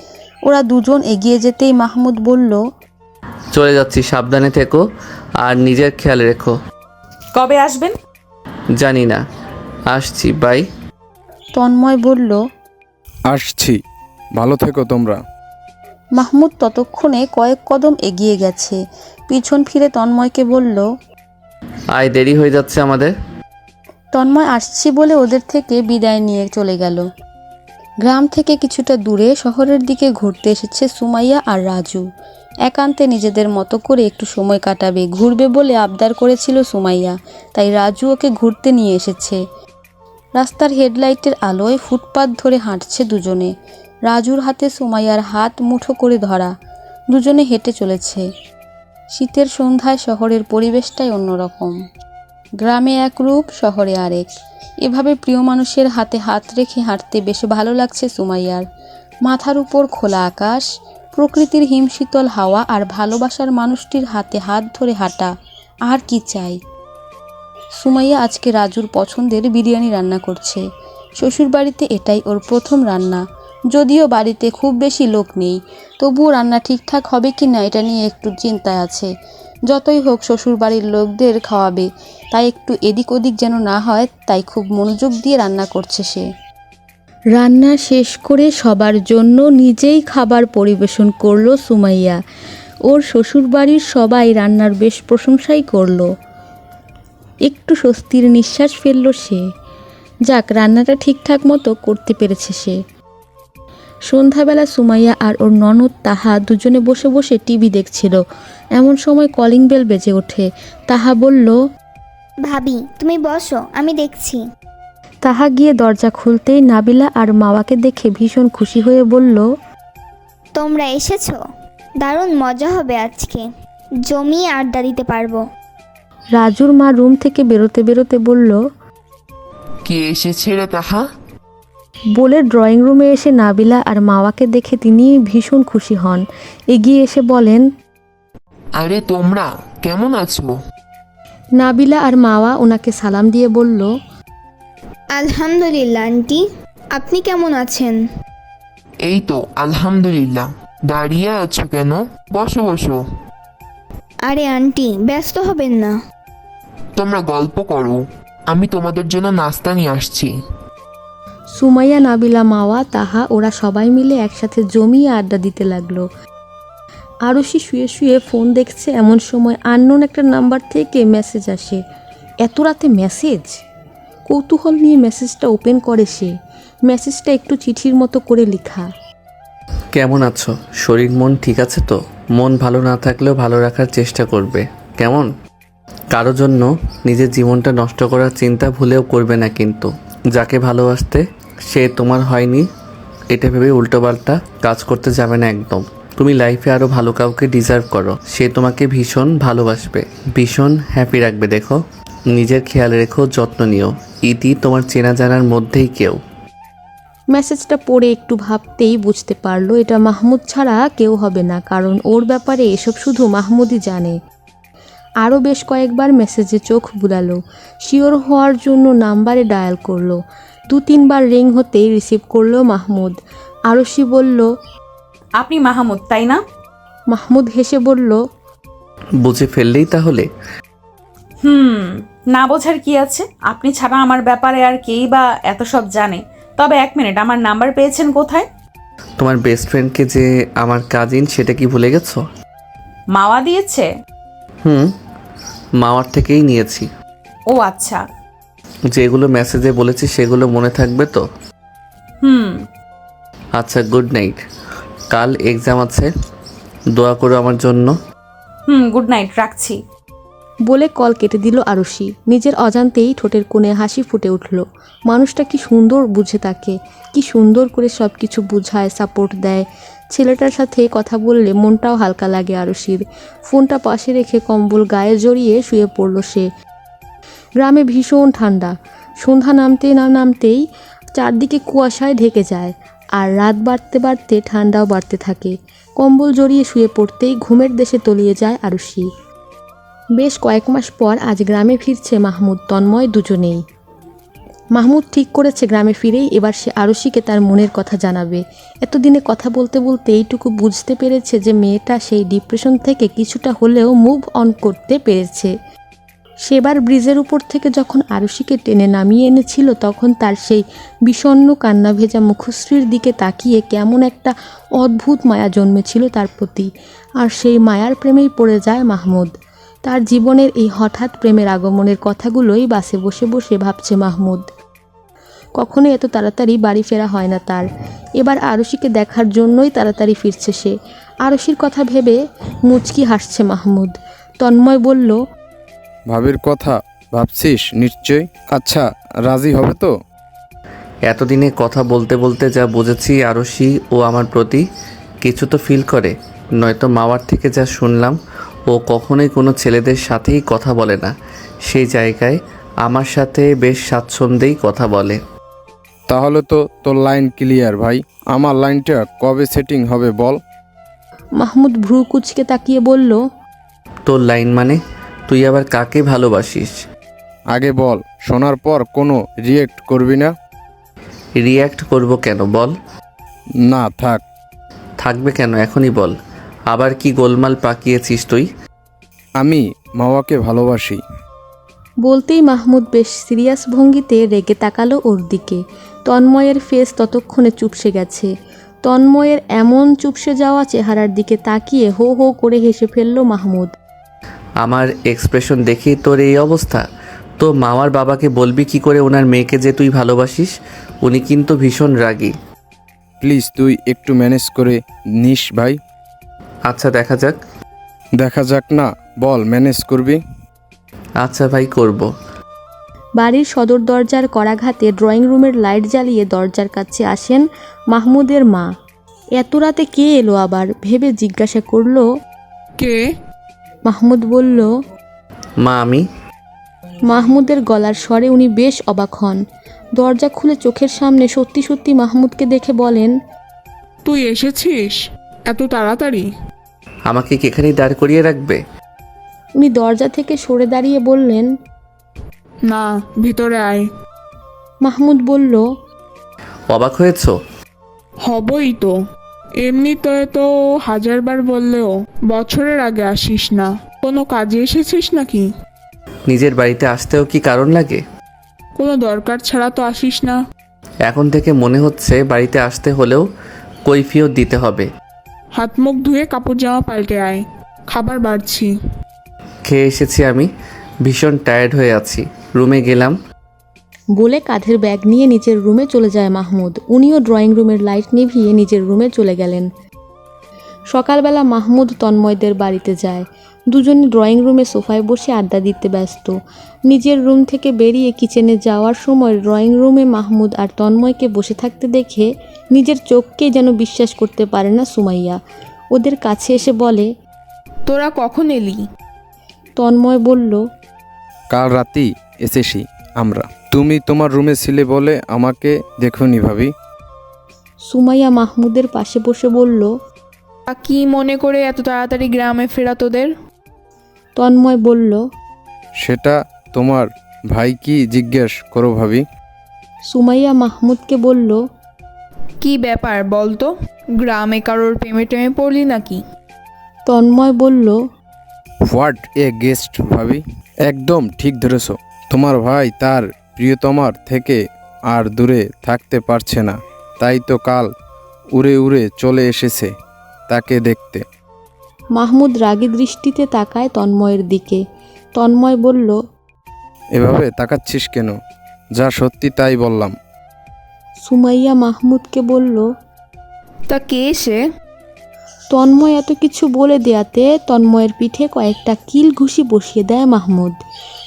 ওরা দুজন এগিয়ে যেতেই মাহমুদ বলল, চলে যাচ্ছি, সাবধানে থেকো আর নিজের খেয়াল রেখো। কবে আসবেন? জানি না, আসছি, বাই। তন্ময় বলল, আসছি, ভালো থেকো তোমরা। মাহমুদ ততক্ষণে কয়েক কদম এগিয়ে গেছে। পিছন ফিরে তন্ময়কে বলল, আয়, দেরি হয়ে যাচ্ছে আমাদের। তন্ময় আসছি বলে ওদের থেকে বিদায় নিয়ে চলে গেল। গ্রাম থেকে কিছুটা দূরে শহরের দিকে ঘুরতে এসেছে সুমাইয়া আর রাজু। একান্তে নিজেদের মতো করে একটু সময় কাটাবে, ঘুরবে বলে আবদার করেছিল সুমাইয়া, তাই রাজু ওকে ঘুরতে নিয়ে এসেছে। রাস্তার হেডলাইটের আলোয় ফুটপাত ধরে হাঁটছে দুজনে। রাজুর হাতে সুমাইয়ার হাত মুঠো করে ধরা, দুজনে হেঁটে চলেছে। শীতের সন্ধ্যায় শহরের পরিবেশটাই অন্যরকম। গ্রামে এক রূপ, শহরে আরেক। এভাবে প্রিয় মানুষের হাতে হাত রেখে হাঁটতে বেশ ভালো লাগছে সুমাইয়ার। মাথার উপর খোলা আকাশ, প্রকৃতির হিমশীতল হাওয়া আর ভালোবাসার মানুষটির হাতে হাত ধরে হাঁটা, আর কি চাই। সুমাইয়া আজকে রাজুর পছন্দের বিরিয়ানি রান্না করছে। শ্বশুরবাড়িতে এটাই ওর প্রথম রান্না। যদিও বাড়িতে খুব বেশি লোক নেই, তবুও রান্না ঠিকঠাক হবে কি না এটা নিয়ে একটু চিন্তায় আছে। যতই হোক শ্বশুরবাড়ির লোকদের খাওয়াবে, তাই একটু এদিক ওদিক যেন না হয়, তাই খুব মনোযোগ দিয়ে রান্না করছে সে। রান্না শেষ করে সবার জন্য নিজেই খাবার পরিবেশন করলো সুমাইয়া। ওর শ্বশুরবাড়ির সবাই রান্নার বেশ প্রশংসাই করলো। একটু স্বস্তির নিঃশ্বাস ফেলল সে। যাক, রান্নাটা ঠিকঠাক মতো করতে পেরেছে সে। সন্ধ্যাবেলা সুমাইয়া আর ওর ননদ তাহা দুজনে বসে বসে টিভি দেখছিল। এমন সময় কলিং বেল বেজে ওঠে। তাহা বলল, ভাবি তুমি বসো, আমি দেখছি। তাহা গিয়ে দরজা খুলতেই নাবিলা আর মাওয়াকে দেখে ভীষণ খুশি হয়ে বলল, তোমরা এসেছো, দারুণ মজা হবে আজকে, জমিয়ে আড্ডা দিতে পারবো। রাজুর মা রুম থেকে বেরোতে বেরোতে বলল, কে এসেছে রে তাহা? বলে ড্রয়িং রুমে এসে নাবিলা আর মাওয়াকে দেখে তিনি ভীষণ খুশি হন। এগিয়ে এসে বলেন, আরে তোমরা কেমন আছো? নাবিলা আর মাওয়া ওনাকে সালাম দিয়ে বলল, আলহামদুলিল্লাহ আন্টি, আপনি কেমন আছেন? এই তো আলহামদুলিল্লাহ। দাঁড়িয়ে আছো কেন? বসো বসো। আরে আন্টি ব্যস্ত হবেন না। তোমরা গল্প করো, আমি তোমাদের জন্য নাস্তা নিয়ে আসছি। সুমাইয়া, নাবিলা, মাওয়া, তাহা ওরা সবাই মিলে একসাথে জমিয়ে আড্ডা দিতে লাগলো। আরুষি শুয়ে শুয়ে ফোন দেখছে। এমন সময় আননোন একটা নাম্বার থেকে মেসেজ আসে। এত রাতে মেসেজ? কৌতূহল নিয়ে মেসেজটা ওপেন করে সে। মেসেজটা একটু চিঠির মতো করে লেখা। কেমন আছো? শরীর মন ঠিক আছে তো? মন ভালো না থাকলেও ভালো রাখার চেষ্টা করবে, কেমন? কারো জন্য নিজের জীবনটা নষ্ট করার চিন্তা ভুলেও করবে না, কিন্তু যাকে ভালোবাসতে সে তোমার হয়নি এটা ভেবে উল্টোপাল্টা কাজ করতে যাবে না একদম। তুমি লাইফে আরও ভালো কাউকে ডিজার্ভ করো। সে তোমাকে ভীষণ ভালোবাসবে, ভীষণ হ্যাপি রাখবে। দেখো, নিজের খেয়াল রেখো, যত্ন নিও। ইতি তোমার চেনা জানার মধ্যেই কেউ। মেসেজটা পড়ে একটু ভাবতেই বুঝতে পারলো এটা মাহমুদ ছাড়া কেউ হবে না, কারণ ওর ব্যাপারে এসব শুধু মাহমুদই জানে। আরও বেশ কয়েকবার মেসেজে চোখ বুলালো। শিওর হওয়ার জন্য নাম্বারে ডায়াল করলো। 2-3 বার রিং হতেই রিসিভ করলো মাহমুদ। আরুষি বলল, আপনি মাহমুদ তাই না? মাহমুদ হেসে বলল, বুঝে ফেললেই তাহলে। না বোঝার কি আছে? আপনি ছাড়া আমার ব্যাপারে আর কেই বা এত সব জানে। তবে 1 মিনিট, আমার নাম্বার পেয়েছেন কোথায়? তোমার বেস্ট ফ্রেন্ডকে যে আমার কাজিন, সেটা কি ভুলে গেছো? মাওয়া দিয়েছে? মাওয়ার থেকেই নিয়েছি। ও আচ্ছা। যেগুলো মেসেজে বলেছি সেগুলো মনে থাকবে তো? আচ্ছা, গুড নাইট। কাল এক্সাম আছে, দোয়া করো আমার জন্য। গুড নাইট, রাখছি। বলে কল কেটে দিল আরুষি। নিজের অজান্তেই ঠোঁটের কোণে হাসি ফুটে উঠল। মানুষটা কি সুন্দর বুঝে তাকে, কি সুন্দর করে সব কিছু বুঝায়, সাপোর্ট দেয়। ছেলেটার সাথে কথা বললে মনটাও হালকা লাগে আরুষির। ফোনটা পাশে রেখে কম্বল গায়ে জড়িয়ে শুয়ে পড়ল সে। গ্রামে ভীষণ ঠান্ডা। সন্ধ্যা নামতেই চারদিকে কুয়াশায় ঢেকে যায়, আর রাত বাড়তে বাড়তে ঠান্ডাও বাড়তে থাকে। কম্বল জড়িয়ে শুয়ে পড়তেই ঘুমের দেশে তলিয়ে যায় আরুষি। বেশ কয়েক মাস পর আজ গ্রামে ফিরছে মাহমুদ, তন্ময় দুজনেই। মাহমুদ ঠিক করেছে গ্রামে ফিরেই এবার সে আরুষিকে তার মনের কথা জানাবে। এতদিনে কথা বলতে বলতে এইটুকু বুঝতে পেরেছে যে মেয়েটা সেই ডিপ্রেশন থেকে কিছুটা হলেও মুভ অন করতে পেরেছে। সেবার ব্রিজের উপর থেকে যখন আরুষিকে টেনে নামিয়ে এনেছিল তখন তার সেই বিষণ্ণ কান্না ভেজা মুখশ্রীর দিকে তাকিয়ে কেমন একটা অদ্ভুত মায়া জন্মেছিল তার প্রতি। আর সেই মায়ার প্রেমেই পড়ে যায় মাহমুদ। তার জীবনের এই হঠাৎ প্রেমের আগমনের কথাগুলোই বাসে বসে বসে ভাবছে মাহমুদ। কখনো এত তাড়াতাড়ি বাড়ি ফেরা হয় না তার। এবার আরুষিকে দেখার জন্যই তাড়াতাড়ি ফিরছে সে। আরুষির কথা ভেবে মুচকি হাসছে মাহমুদ। তন্ময় বলল, ভাবির কথা ভাবছিস নিশ্চয়? আচ্ছা, রাজি হবে তো? এতদিনে কথা বলতে বলতে যা বুঝেছি আরুষি ও আমার প্রতি কিছু তো ফিল করে, নয়তো মাওয়ার থেকে যা শুনলাম ও কখনোই কোনো ছেলেদের সাথেই কথা বলে না। সেই জায়গায় আমার সাথে বেশ স্বাচ্ছন্দ্যেই কথা বলে। তাহলে তো তোর লাইন ক্লিয়ার ভাই। আমার লাইনটা কবে সেটিং হবে বল? মাহমুদ ভ্রু কুচকে তাকিয়ে বলল, তোর লাইন মানে? তুই আবার কাকে ভালোবাসিস? আগে বল, শোনার পর কোনো রিয়েক্ট করবি না। রিয়্যাক্ট করব কেন বল? না থাক। থাকবে কেন, এখনই বল। আবার কি গোলমাল পাকিয়েছিস তুই? আমি মাওয়াকে ভালোবাসি। বলতেই মাহমুদ বেশ সিরিয়াস ভঙ্গিতে রেগে তাকালো ওর দিকে। তন্ময়ের ফেস ততক্ষণে চুপসে গেছে। তন্ময়ের এমন চুপসে যাওয়া চেহারার দিকে তাকিয়ে হো হো করে হেসে ফেলল মাহমুদ। আমার এক্সপ্রেশন দেখেই তোর এই অবস্থা? তো মামার বাবাকে বলবি কি করে ওনার মেয়েকে যে তুই ভালোবাসিস? উনি কিন্তু ভীষণ রাগী। প্লিজ তুই একটু ম্যানেজ করে নিস ভাই। আচ্ছা দেখা যাক। দেখা যাক না, বল ম্যানেজ করবি। আচ্ছা ভাই, করব। বাড়ির সদর দরজার করাঘাতে ড্রয়িং রুমের লাইট জ্বালিয়ে দরজার কাছে আসেন মাহমুদের মা। এত রাতে কে এলো আবার ভেবে জিজ্ঞাসা করল। কে? মাহমুদ বলল, মা আমি। মাহমুদের গলার স্বরে উনি বেশ অবাক হন। দরজা খুলে চোখের সামনে সত্যি সত্যি মাহমুদকে দেখে বলেন, তুই এসেছিস এত তাড়াতাড়ি? আমাকে কি এখানেই দাঁড় করিয়ে রাখবে? উনি দরজা থেকে সরে দাঁড়িয়ে বললেন, না, ভিতরে আয়। মাহমুদ বলল, অবাক হয়েছো? হবই তো। এমনিতে তো হাজারবার বললেও বছরের আগে আসিস না। কোনো কাজে এসেছিস নাকি? নিজের বাড়িতে আসতেও কি কারণ লাগে? কোনো দরকার ছাড়া তো আসিস না। এখন থেকে মনে হচ্ছে বাড়িতে আসতে হলেও কৈফিয়ত দিতে হবে। হাত মুখ ধুয়ে কাপড় জামা পাল্টে আয়, খাবার বাড়ছি। খেয়ে এসেছি আমি, ভীষণ টায়ার্ড হয়ে আছি। রুমে গেলাম। বলে কাঁধের ব্যাগ নিয়ে নিচের রুমে চলে যায় মাহমুদ। উনিও ড্রয়িং রুমের লাইট নিভিয়ে নিজের রুমে চলে গেলেন। সকালবেলা মাহমুদ তন্ময়দের বাড়িতে যায়। দুজনে ড্রয়িং রুমে সোফায় বসে আড্ডা দিতে ব্যস্ত। নিজের রুম থেকে বেরিয়ে কিচেনে যাওয়ার সময় ড্রয়িং রুমে মাহমুদ আর তন্ময়কে বসে থাকতে দেখে নিজের চোখকেই যেন বিশ্বাস করতে পারে না সুমাইয়া। ওদের কাছে এসে বলে, তোরা কখন এলি? তন্ময় বলল, কাল রাতেই এসেছি আমরা। তুমি তোমার রুমে ছিলে বলে আমাকে দেখোনি ভাবি। সুমাইয়া মাহমুদের পাশে বসে বলল, কি মনে করে এত তাড়াতাড়ি গ্রামে ফেরা তোদের? তন্ময় বলল, সেটা তোমার ভাই কি জিজ্ঞেস করো ভাবি। সুমাইয়া মাহমুদকে বলল, কি ব্যাপার বল তো? গ্রামে কারোর প্রেমে টেমে পড়লি নাকি? তন্ময় বলল, হোয়াট এ গেস্ট ভাবি, একদম ঠিক ধরেছ। তোমার ভাই তার প্রিয়তমার থেকে আর দূরে থাকতে পারছে না, তাই তো কাল উড়ে উড়ে চলে এসেছে তাকে দেখতে। মাহমুদ রাগী দৃষ্টিতে তাকায় তন্ময়ের দিকে। তন্ময় বলল, এভাবে তাকাচ্ছিস কেন? যা সত্যি তাই বললাম। সুমাইয়া মাহমুদকে বলল, তা কে সে? তন্ময় এত কিছু বলে দেয়াতে তন্ময়ের পিঠে কয়েকটা কিল ঘুষি বসিয়ে দেয় মাহমুদ।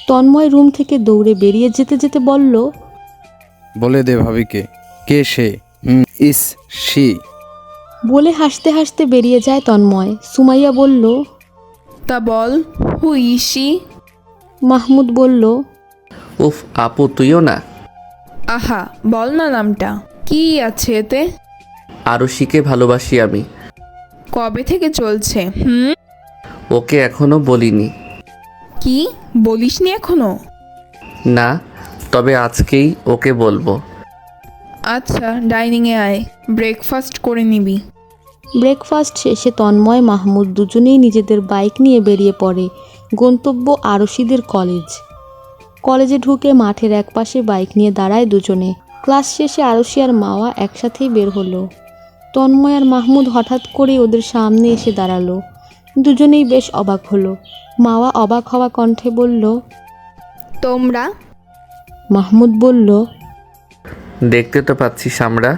তন্ময় রুম থেকে দৌড়ে বেরিয়ে যেতে যেতে বলল, বলে দে ভাবিকে কে সে। ইস সি। বলে হাসতে হাসতে বেরিয়ে যায় তন্ময়। সুমাইয়া বলল, তা বল, হু ইসি? মাহমুদ বলল, উফ আপু, তুইও না? আহা, বল না নামটা। কি আছে এতে? আরুষিকে ভালোবাসি আমি। কবে থেকে চলছে? ওকে এখনো বলিনি। কি বলিসনি এখনো? না, তবে আজকেই ওকে বলবো। আচ্ছা, ডাইনিংয়ে আয়, ব্রেকফাস্ট করে নিবি। ব্রেকফাস্ট শেষে তন্ময় মাহমুদ দুজনেই নিজেদের বাইক নিয়ে বেরিয়ে পড়ে। গন্তব্য আরশিদের কলেজ। কলেজে ঢুকে মাঠের একপাশে বাইক নিয়ে দাঁড়ায় দুজনে। ক্লাস শেষে আরশি আর মাওয়া একসাথেই বের হলো। তন্ময় আর মাহমুদ হঠাৎ করে ওদের সামনে এসে দাঁড়ালো। দুজনেই বেশ অবাক হলো। মাওয়া অবাক হওয়া কণ্ঠে বলল, তোমরা? মাহমুদ বলল, দেখতে তো পাচ্ছিস আমরা,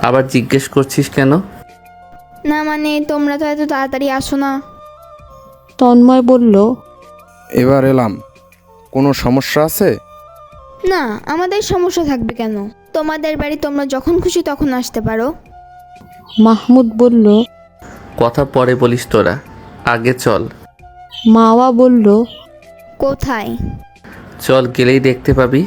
আবার জিজ্ঞেস করছিস কেন? না মানে তোমরা তো এত তাড়াতাড়ি আসো না। তন্ময় বলল, এবার এলাম, কোনো সমস্যা আছে? না, আমাদের সমস্যা থাকবে কেন? তোমাদের বাড়ি, তোমরা যখন খুশি তখন আসতে পারো। মাহমুদ বলল, কথা পরে বলিস তোরা, আগে চল। মাওয়া বলল, কোথায়? চল, গেলেই দেখতে পাবি।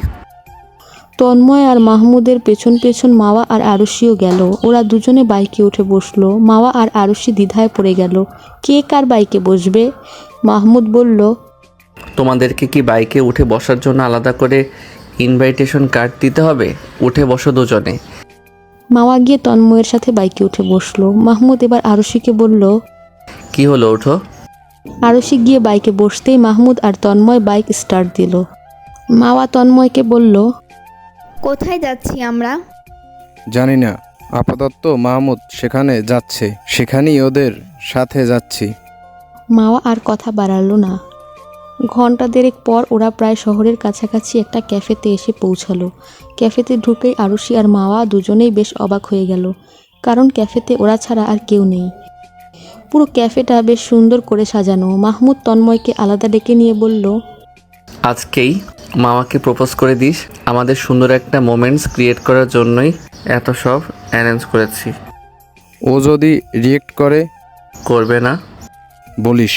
তন্ময় আর মাহমুদের পেছন পেছন মাওয়া আর আরশিও গেল। ওরা দুজনে বাইকে উঠে বসলো। মাওয়া আর আরশি দ্বিধায় পড়ে গেল, কে কার বাইকে বসবে। মাহমুদ বলল, তোমাদেরকে কি বাইকে উঠে বসার জন্য আলাদা করে ইনভাইটেশন কার্ড দিতে হবে? উঠে বসো দুজনে। মাওয়া গিয়ে তন্ময়ের সাথে বাইকে উঠে বসলো। মাহমুদ এবার আরশিকে বলল, কি হলো, ওঠো। আরশি গিয়ে বাইকে বসতেই মাহমুদ আর তন্ময় বাইক স্টার্ট দিল। মাওয়া তন্ময়কে বলল, কোথায় যাচ্ছি আমরা? জানি না, আপাতত মাহমুদ সেখানে যাচ্ছে, সেখানেই ওদের সাথে যাচ্ছি। মাওয়া আর কথা বাড়ালো না। ঘন্টা দেড়েক পর ওরা প্রায় শহরের কাছাকাছি একটা ক্যাফেতে এসে পৌঁছালো। ক্যাফেতে ঢুকেই আরশি আর মাওয়া দুজনেই বেশ অবাক হয়ে গেল, কারণ ক্যাফেতে ওরা ছাড়া আর কেউ নেই। পুরো ক্যাফেটা বেশ সুন্দর করে সাজানো। মাহমুদ তন্ময়কে আলাদা ডেকে নিয়ে বলল, আজকেই মামাকে প্রপোজ করে দিস। আমাদের সুন্দর একটা মোমেন্টস ক্রিয়েট করার জন্যই এত সব অ্যারেঞ্জ করেছি। ও যদি রিয়েক্ট করে? করবে না? বলিস।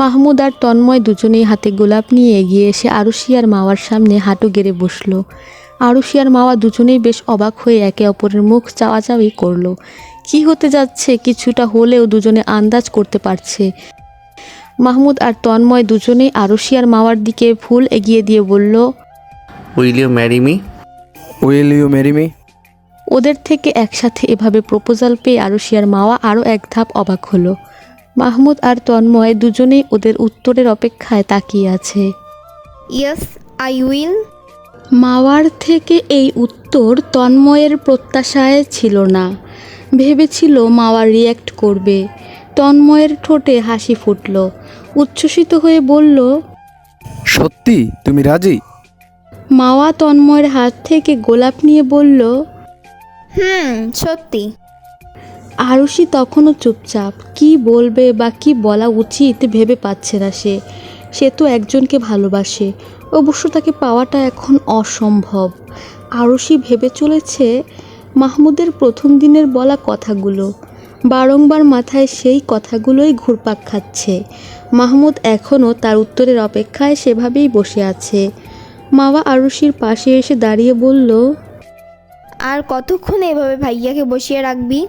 মাহমুদ আর তন্ময় দুজনেই হাতে গোলাপ নিয়ে এগিয়ে এসে আরশি আর মাওয়ার সামনে হাঁটু গেড়ে বসলো। আরশি আর মাওয়া দুজনেই বেশ অবাক হয়ে একে অপরের মুখ চাওয়াচাওয়ি করলো। কি হতে যাচ্ছে কিছুটা হলেও দুজনে আন্দাজ করতে পারছে। মাহমুদ আর তন্ময় দুজনেই আরশি আর মাওয়ার দিকে ফুল এগিয়ে দিয়ে বলল, will you marry me? Will you marry me? ওদের থেকে একসাথে এভাবে প্রপোজাল পেয়ে আরশি আর মাওয়া আরও এক ধাপ অবাক হলো। মাহমুদ আর তন্ময় দুজনেই ওদের উত্তরের অপেক্ষায় তাকিয়ে আছে। Yes, I will. মাওয়ার থেকে এই উত্তর তন্ময়ের প্রত্যাশায় ছিল না। ভেবেছিল মাওয়া রিয়্যাক্ট করবে। তন্ময়ের ঠোঁটে হাসি ফুটল। উচ্ছ্বসিত হয়ে বলল, সত্যি তুমি রাজি? মাওয়া তন্ময়ের হাত থেকে গোলাপ নিয়ে বলল, সত্যি। আরশি তখনও চুপচাপ। কি বলবে বা কি বলা উচিত ভেবে পাচ্ছে না সে। সে তো একজনকে ভালোবাসে, অবশ্য তাকে পাওয়াটা এখন অসম্ভব। আরশি ভেবে চলেছে মাহমুদের প্রথম দিনের বলা কথাগুলো। বারংবার মাথায় সেই কথাগুলোই ঘুরপাক খাচ্ছে। মাহমুদ এখনও তার উত্তরের অপেক্ষায় সেভাবেই বসে আছে। মাওয়া আরশির পাশে এসে দাঁড়িয়ে বলল, আর কতক্ষণ এভাবে ভাইয়াকে বসিয়ে রাখবি?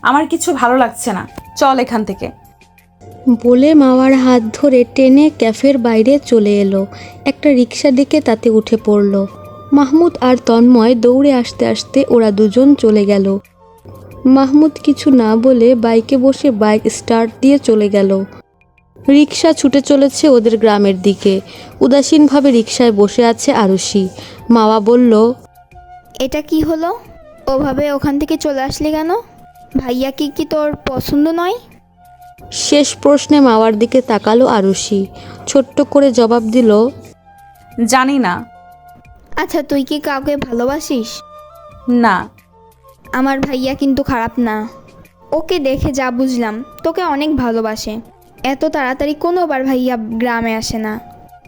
আমার কিছু ভালো লাগছে না, চল এখান থেকে। বলে মাওয়ার হাত ধরে টেনে ক্যাফের বাইরে চলে এলো। একটা রিক্সা ডেকে তাতে উঠে পড়ল। মাহমুদ আর তন্ময় দৌড়ে আসতে আসতে ওরা দুজন চলে গেল। মাহমুদ কিছু না বলে বাইকে বসে বাইক স্টার্ট দিয়ে চলে গেল। রিক্সা ছুটে চলেছে ওদের গ্রামের দিকে। উদাসীনভাবে রিক্সায় বসে আছে আরশি। মাওয়া বলল, এটা কি হলো? ওভাবে ওখান থেকে চলে আসলি কেন? ভাইয়া কি তোর পছন্দ নয়? শেষ প্রশ্নে মাওয়ার দিকে তাকালো আরশি। ছোট্ট করে জবাব দিল, জানি না। আচ্ছা, তুই কি কাউকে ভালোবাসিস? না। আমার ভাইয়া কিন্তু খারাপ না। ওকে দেখে যা বুঝলাম তোকে অনেক ভালোবাসে। এত তাড়াতাড়ি কোনোবার ভাইয়া গ্রামে আসে না।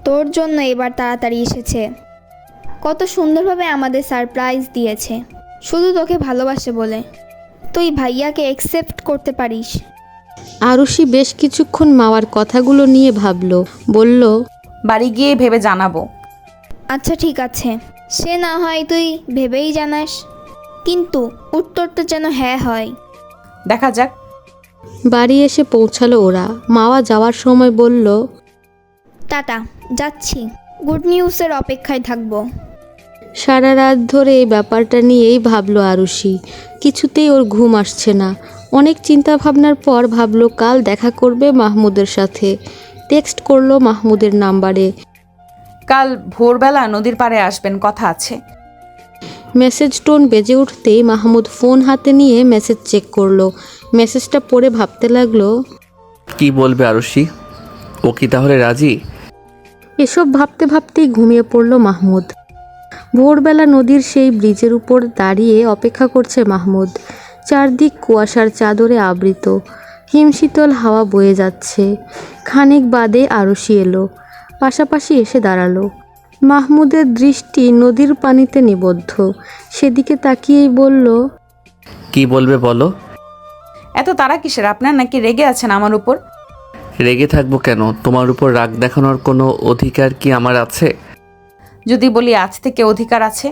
তোর জন্য এবার তাড়াতাড়ি এসেছে। কত সুন্দরভাবে আমাদের সারপ্রাইজ দিয়েছে, শুধু তোকে ভালোবাসে বলে। তুই ভাইয়াকে অ্যাকসেপ্ট করতে পারিস? আরশি বেশ কিছুক্ষণ মাওয়ার কথাগুলো নিয়ে ভাবল। বলল, বাড়ি গিয়ে ভেবে জানাবো। আচ্ছা ঠিক আছে, সে না হয় তুই ভেবেই জানাস, কিন্তু উত্তরটা যেন হ্যাঁ হয়। দেখা যাক। বাড়ি এসে পৌঁছালো ওরা। মাওয়া যাওয়ার সময় বলল, টাটা, যাচ্ছি। গুড নিউজের অপেক্ষায় থাকবো। সারা রাত ধরে এই ব্যাপারটা নিয়েই ভাবলো আরশি। কিছুতেই ওর ঘুম আসছে না। অনেক চিন্তা ভাবনার পর ভাবলো কাল দেখা করবে মাহমুদের সাথে। টেক্সট করলো মাহমুদের নাম্বারে। কাল ভোরবেলা নদীর পাড়ে আসবেন, কথা আছে। মেসেজ টোন বেজে উঠতেই মাহমুদ ফোন হাতে নিয়ে মেসেজ চেক করলো। মেসেজটা পড়ে ভাবতে লাগলো, কি বলবে আরুষি? ও কি তাহলে রাজি? এসব ভাবতে ভাবতেই ঘুমিয়ে পড়ল মাহমুদ। ভোরবেলা নদীর সেই ব্রিজের উপর দাঁড়িয়ে অপেক্ষা করছে মাহমুদ। চারদিক কুয়াশার চাদরে আবৃত, হিমশীতল হাওয়া বয়ে যাচ্ছে। খানিক বাদে আরুষি এলো, পাশাপাশি এসে দাঁড়ালো। মাহমুদের দৃষ্টি নদীর পানিতে নিবদ্ধ। সেদিকে তাকিয়েই বলল, কি বলবে বলো। এত তাড়া কিসের আপনার? নাকি রেগে আছেন আমার উপর? রেগে থাকবো কেন? তোমার উপর রাগ দেখানোর কোনো অধিকার কি আমার আছে? যদি বলি আজ থেকে অধিকার আছে।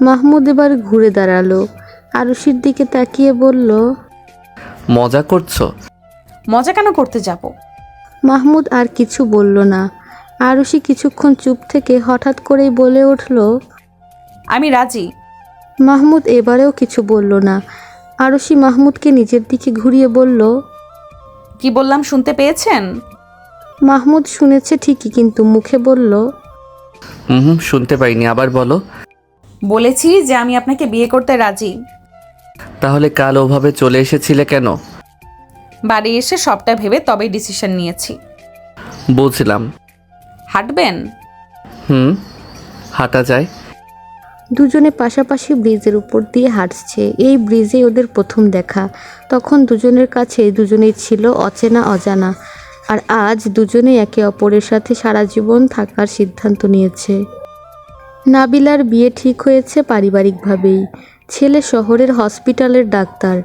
মাহমুদ এবার ঘুরে দাঁড়ালো, আরুষির দিকে তাকিয়ে বলল, মজা করছো? মজা কেন করতে যাব? মাহমুদ আর কিছু বলল না। আরুষি কিছুক্ষণ চুপ থেকে হঠাৎ করেই বলে উঠল, আমি রাজি। মাহমুদ এবারেও কিছু বলল না। আরুষি মাহমুদকে নিজের দিকে ঘুরিয়ে বলল, কি বললাম শুনতে পেয়েছেন? মাহমুদ শুনেছে ঠিকই, কিন্তু মুখে বলল, শুনতে পাইনি, আবার বলো। বলেছি যে আমি আপনাকে বিয়ে করতে রাজি। তাহলে কাল ওভাবে চলে এসেছিলে কেন? বাড়ি এসে সবটা ভেবে তবেই ডিসিশন নিয়েছি। বুঝলাম। হাঁটবেন? হাঁটা যায়। দুজনে পাশাপাশি ব্রিজের উপর দিয়ে হাঁটছে। এই ব্রিজে ওদের প্রথম দেখা। তখন দুজনের কাছে দুজনেই ছিল অচেনা অজানা, আর আজ দুজনেই একে অপরের সাথে সারা জীবন থাকার সিদ্ধান্ত নিয়েছে। নাবিলার বিয়ে ঠিক হয়েছে পারিবারিকভাবেই। ছেলে শহরের হসপিটালের ডাক্তার,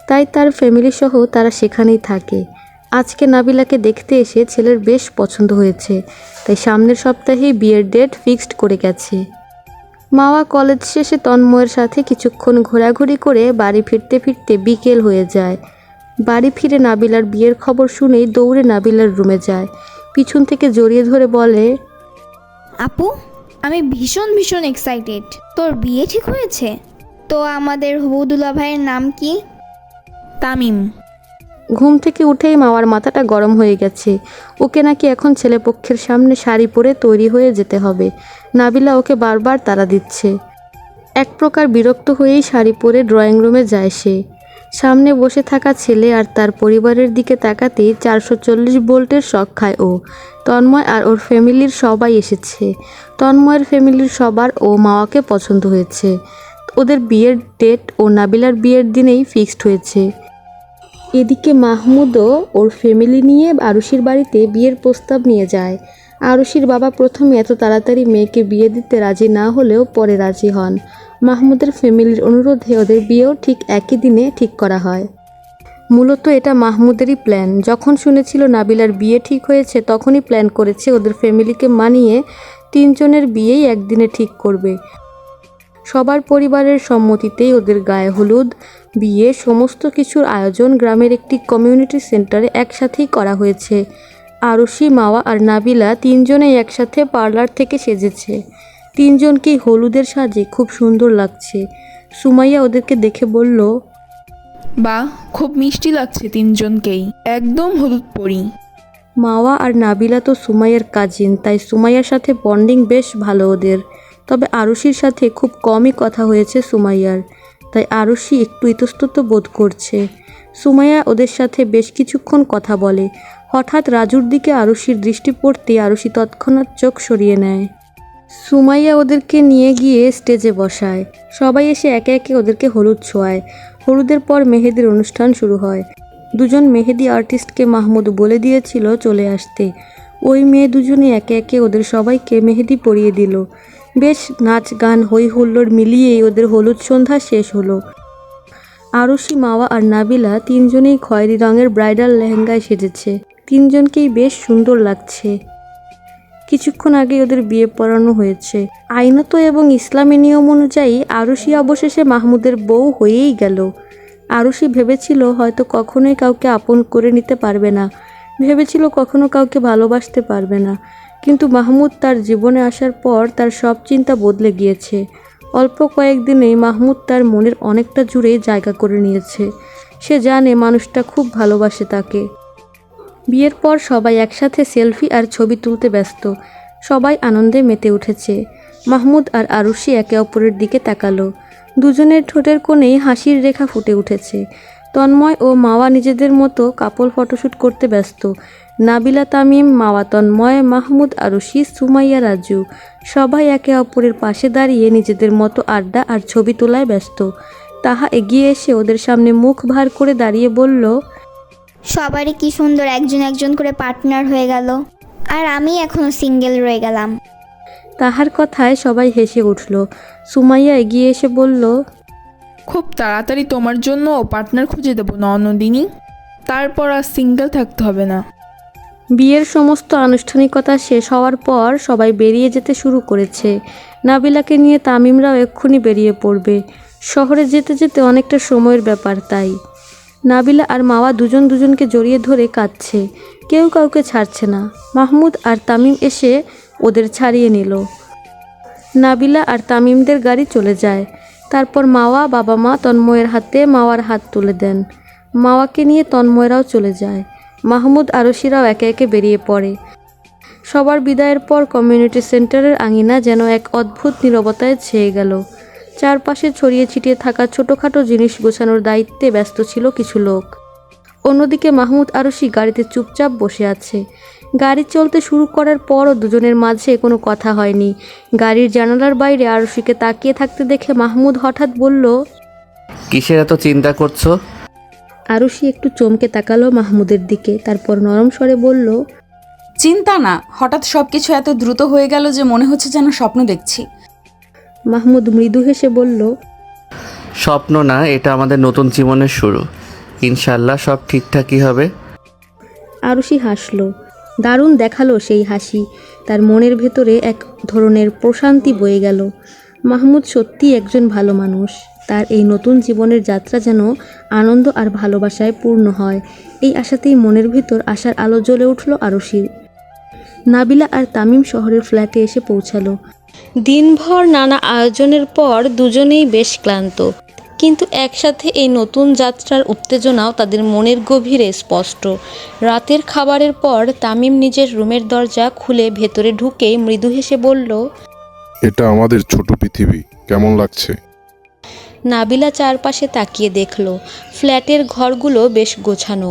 তাই তার ফ্যামিলি সহ তারা সেখানেই থাকে। আজকে নাবিলাকে দেখতে এসে ছেলের বেশ পছন্দ হয়েছে, তাই সামনের সপ্তাহেই বিয়ের ডেট ফিক্সড করে গেছে। মাওয়া কলেজ শেষে তন্ময়ের সাথে কিছুক্ষণ ঘোরাঘুরি করে বাড়ি ফিরতে ফিরতে বিকেল হয়ে যায়। বাড়ি ফিরে নাবিলার বিয়ের খবর শুনেই দৌড়ে নাবিলার রুমে যায়। পিছন থেকে জড়িয়ে ধরে বলে, আপু, আমি ভীষণ ভীষণ এক্সাইটেড। তোর বিয়ে ঠিক হয়েছে? তো আমাদের হবুদুল্লা ভাইয়ের নাম কি? তামিম। ঘুম থেকে উঠেই মাওয়ার মাথাটা গরম হয়ে গেছে। ওকে নাকি এখন ছেলেপক্ষের সামনে শাড়ি পরে তৈরি হয়ে যেতে হবে। নাবিলা ওকে বারবার তাড়া দিচ্ছে। এক প্রকার বিরক্ত হয়েই শাড়ি পরে ড্রয়িং রুমে যায় সে। সামনে বসে থাকা ছেলে আর তার পরিবারের দিকে তাকাতেই 440 ভোল্টের শক খায় ও। তন্ময় আর ওর ফ্যামিলির সবাই এসেছে। তন্ময়ের ফ্যামিলির সবার ও মাওয়াকে পছন্দ হয়েছে। ওদের বিয়ের ডেট ও নাবিলার বিয়ের দিনেই ফিক্সড হয়েছে। এদিকে মাহমুদও ওর ফ্যামিলি নিয়ে আরুষির বাড়িতে বিয়ের প্রস্তাব নিয়ে যায়। আরুষির বাবা প্রথমে এত তাড়াতাড়ি মেয়েকে বিয়ে দিতে রাজি না হলেও পরে রাজি হন। মাহমুদের ফ্যামিলির অনুরোধে ওদের বিয়েও ঠিক একই দিনে ঠিক করা হয়। মূলত এটা মাহমুদেরই প্ল্যান। যখন শুনেছিল নাবিলার বিয়ে ঠিক হয়েছে তখনই প্ল্যান করেছে ওদের ফ্যামিলিকে মানিয়ে তিনজনের বিয়েই একদিনে ঠিক করবে। সবার পরিবারের সম্মতিতেই ওদের গায়ে হলুদ, বিয়ে সমস্ত কিছুর আয়োজন গ্রামের একটি কমিউনিটি সেন্টারে একসাথেই করা হয়েছে। আরুষি, মাওয়া আর নাবিলা তিনজনেই একসাথে পার্লার থেকে সেজেছে। তিনজনকেই হলুদের সাজে খুব সুন্দর লাগছে। সুমাইয়া ওদেরকে দেখে বলল, বাহ, খুব মিষ্টি লাগছে তিনজনকেই, একদম হলুদ পরি। মাওয়া আর নাবিলা তো সুমাইয়ার কাজিন, তাই সুমাইয়ার সাথে বন্ডিং বেশ ভালো ওদের। তবে আরুষির সাথে খুব কমই কথা হয়েছে সুমাইয়ার, তাই আরুষি একটু ইতস্তত বোধ করছে। সুমাইয়া ওদের সাথে বেশ কিছুক্ষণ কথা বলে। হঠাৎ রাজুর দিকে আরুষির দৃষ্টি পড়তে আরুষি তৎক্ষণাৎ চোখ সরিয়ে নেয়। সুমাইয়া ওদেরকে নিয়ে গিয়ে স্টেজে বসায়। সবাই এসে একে একে ওদেরকে হলুদ ছোঁয়ায়। হলুদের পর মেহেদির অনুষ্ঠান শুরু হয়। দুজন মেহেদি আর্টিস্টকে মাহমুদ বলে দিয়েছিল চলে আসতে। ওই মেয়ে দুজনে একে একে ওদের সবাইকে মেহেদি পরিয়ে দিল। বেশ নাচ গান হই হুল্লোড় মিলিয়েই ওদের হলুদ সন্ধ্যা শেষ হলো। আরুষি, মাওয়া আর নাবিলা তিনজনেই খয়েরি রঙের ব্রাইডাল লেহেঙ্গায় সেজেছে। তিনজনকেই বেশ সুন্দর লাগছে। কিছুক্ষণ আগে ওদের বিয়ে পড়ানো হয়েছে। আইনত এবং ইসলামী নিয়ম অনুযায়ী আরুষি অবশেষে মাহমুদের বউ হয়েই গেল। আরুষি ভেবেছিল হয়তো কখনোই কাউকে আপন করে নিতে পারবে না, ভেবেছিল কখনো কাউকে ভালোবাসতে পারবে না। কিন্তু মাহমুদ তার জীবনে আসার পর তার সব চিন্তা বদলে গিয়েছে। অল্প কয়েকদিনেই মাহমুদ তার মনের অনেকটা জুড়ে জায়গা করে নিয়েছে। সে জানে মানুষটা খুব ভালোবাসে তাকে। বিয়ের পর সবাই একসাথে সেলফি আর ছবি তুলতে ব্যস্ত। সবাই আনন্দে মেতে উঠেছে। মাহমুদ আর আরুষি একে অপরের দিকে তাকালো। দুজনের ঠোঁটের কোণেই হাসির রেখা ফুটে উঠেছে। তন্ময় ও মাওয়া নিজেদের মতো কাপল ফটোশ্যুট করতে ব্যস্ত। নাবিলা, তামিম, মাওয়া, তন্ময়, মাহমুদ, আরুষি, সুমাইয়া, রাজু সবাই একে অপরের পাশে দাঁড়িয়ে নিজেদের মতো আড্ডা আর ছবি তোলায় ব্যস্ত। তাহা এগিয়ে এসে ওদের সামনে মুখ ভার করে দাঁড়িয়ে বলল, সবারই কি সুন্দর একজন একজন করে পার্টনার হয়ে গেল, আর আমি এখনো সিঙ্গেল রয়ে গেলাম। তাহার কথায় সবাই হেসে উঠল। সুমাইয়া এগিয়ে এসে বলল, খুব তাড়াতাড়ি তোমার জন্য পার্টনার খুঁজে দেবো ননদিনী, তারপর আর সিঙ্গেল থাকতে হবে না। বিয়ের সমস্ত আনুষ্ঠানিকতা শেষ হওয়ার পর সবাই বেরিয়ে যেতে শুরু করেছে। নাবিলাকে নিয়ে তামিমরাও এক্ষুনি বেরিয়ে পড়বে। শহরে যেতে যেতে অনেকটা সময়ের ব্যাপার তাই। নাবিলা আর মাওয়া দুজন দুজনকে জড়িয়ে ধরে কাঁদছে, কেউ কাউকে ছাড়ছে না। মাহমুদ আর তামিম এসে ওদের ছাড়িয়ে নিল। নাবিলা আর তামিমদের গাড়ি চলে যায়। তারপর মাওয়া বাবা মা তন্ময়ের হাতে মাওয়ার হাত তুলে দেন। মাওয়াকে নিয়ে তন্ময়রাও চলে যায়। মাহমুদ আরশিরাও একে একে বেরিয়ে পড়ে। সবার বিদায়ের পর কমিউনিটি সেন্টারের আঙিনা যেন এক অদ্ভুত নীরবতায় ছেয়ে গেল। চারপাশে ছড়িয়ে ছিটিয়ে থাকা ছোটোখাটো জিনিস গোছানোর দায়িত্বে ব্যস্ত ছিল কিছু লোক। অন্যদিকে মাহমুদ আরশি গাড়িতে চুপচাপ বসে আছে। গাড়ি চলতে শুরু করার পরও দুজনের মাঝে কোনো কথা হয়নি। গাড়ির জানালার বাইরে আরশিকে তাকিয়ে থাকতে দেখে মাহমুদ হঠাৎ বলল, কিসের এত চিন্তা করছো? আরশি একটু চমকে তাকালো মাহমুদের দিকে, তারপর নরম স্বরে বলল, চিন্তা না, হঠাৎ সবকিছু এত দ্রুত হয়ে গেল যে মনে হচ্ছে যেন স্বপ্ন দেখছি। মাহমুদ মৃদু হেসে বলল, স্বপ্ন না, এটা আমাদের নতুন জীবনের শুরু। ইনশাল্লাহ সব ঠিকঠাকই হবে। আরশি হাসল। দারুণ দেখালো সেই হাসি। তার মনের ভেতরে এক ধরনের প্রশান্তি বয়ে গেল। মাহমুদ সত্যিই একজন ভালো মানুষ। তার এই নতুন জীবনের যাত্রা যেন আনন্দ আর ভালোবাসায় পূর্ণ হয়। এই আশাতেই মনের ভিতর আশার আলো জ্বলে উঠল আরশির। নাবিলা আর তামিম শহরের ফ্ল্যাটে এসে পৌঁছালো। দিনভর নানা আয়োজনের পর দুজনেই বেশ ক্লান্ত, কিন্তু একসাথে এই নতুন যাত্রার উত্তেজনাও তাদের মনের গভীরে স্পষ্ট। রাতের খাবারের পর তামিম নিজের রুমের দরজা খুলে ভেতরে ঢুকে মৃদু হেসে বলল, এটা আমাদের ছোট পৃথিবী, কেমন লাগছে? নাবিলা চারপাশে তাকিয়ে দেখল। ফ্ল্যাটের ঘরগুলো বেশ গোছানো,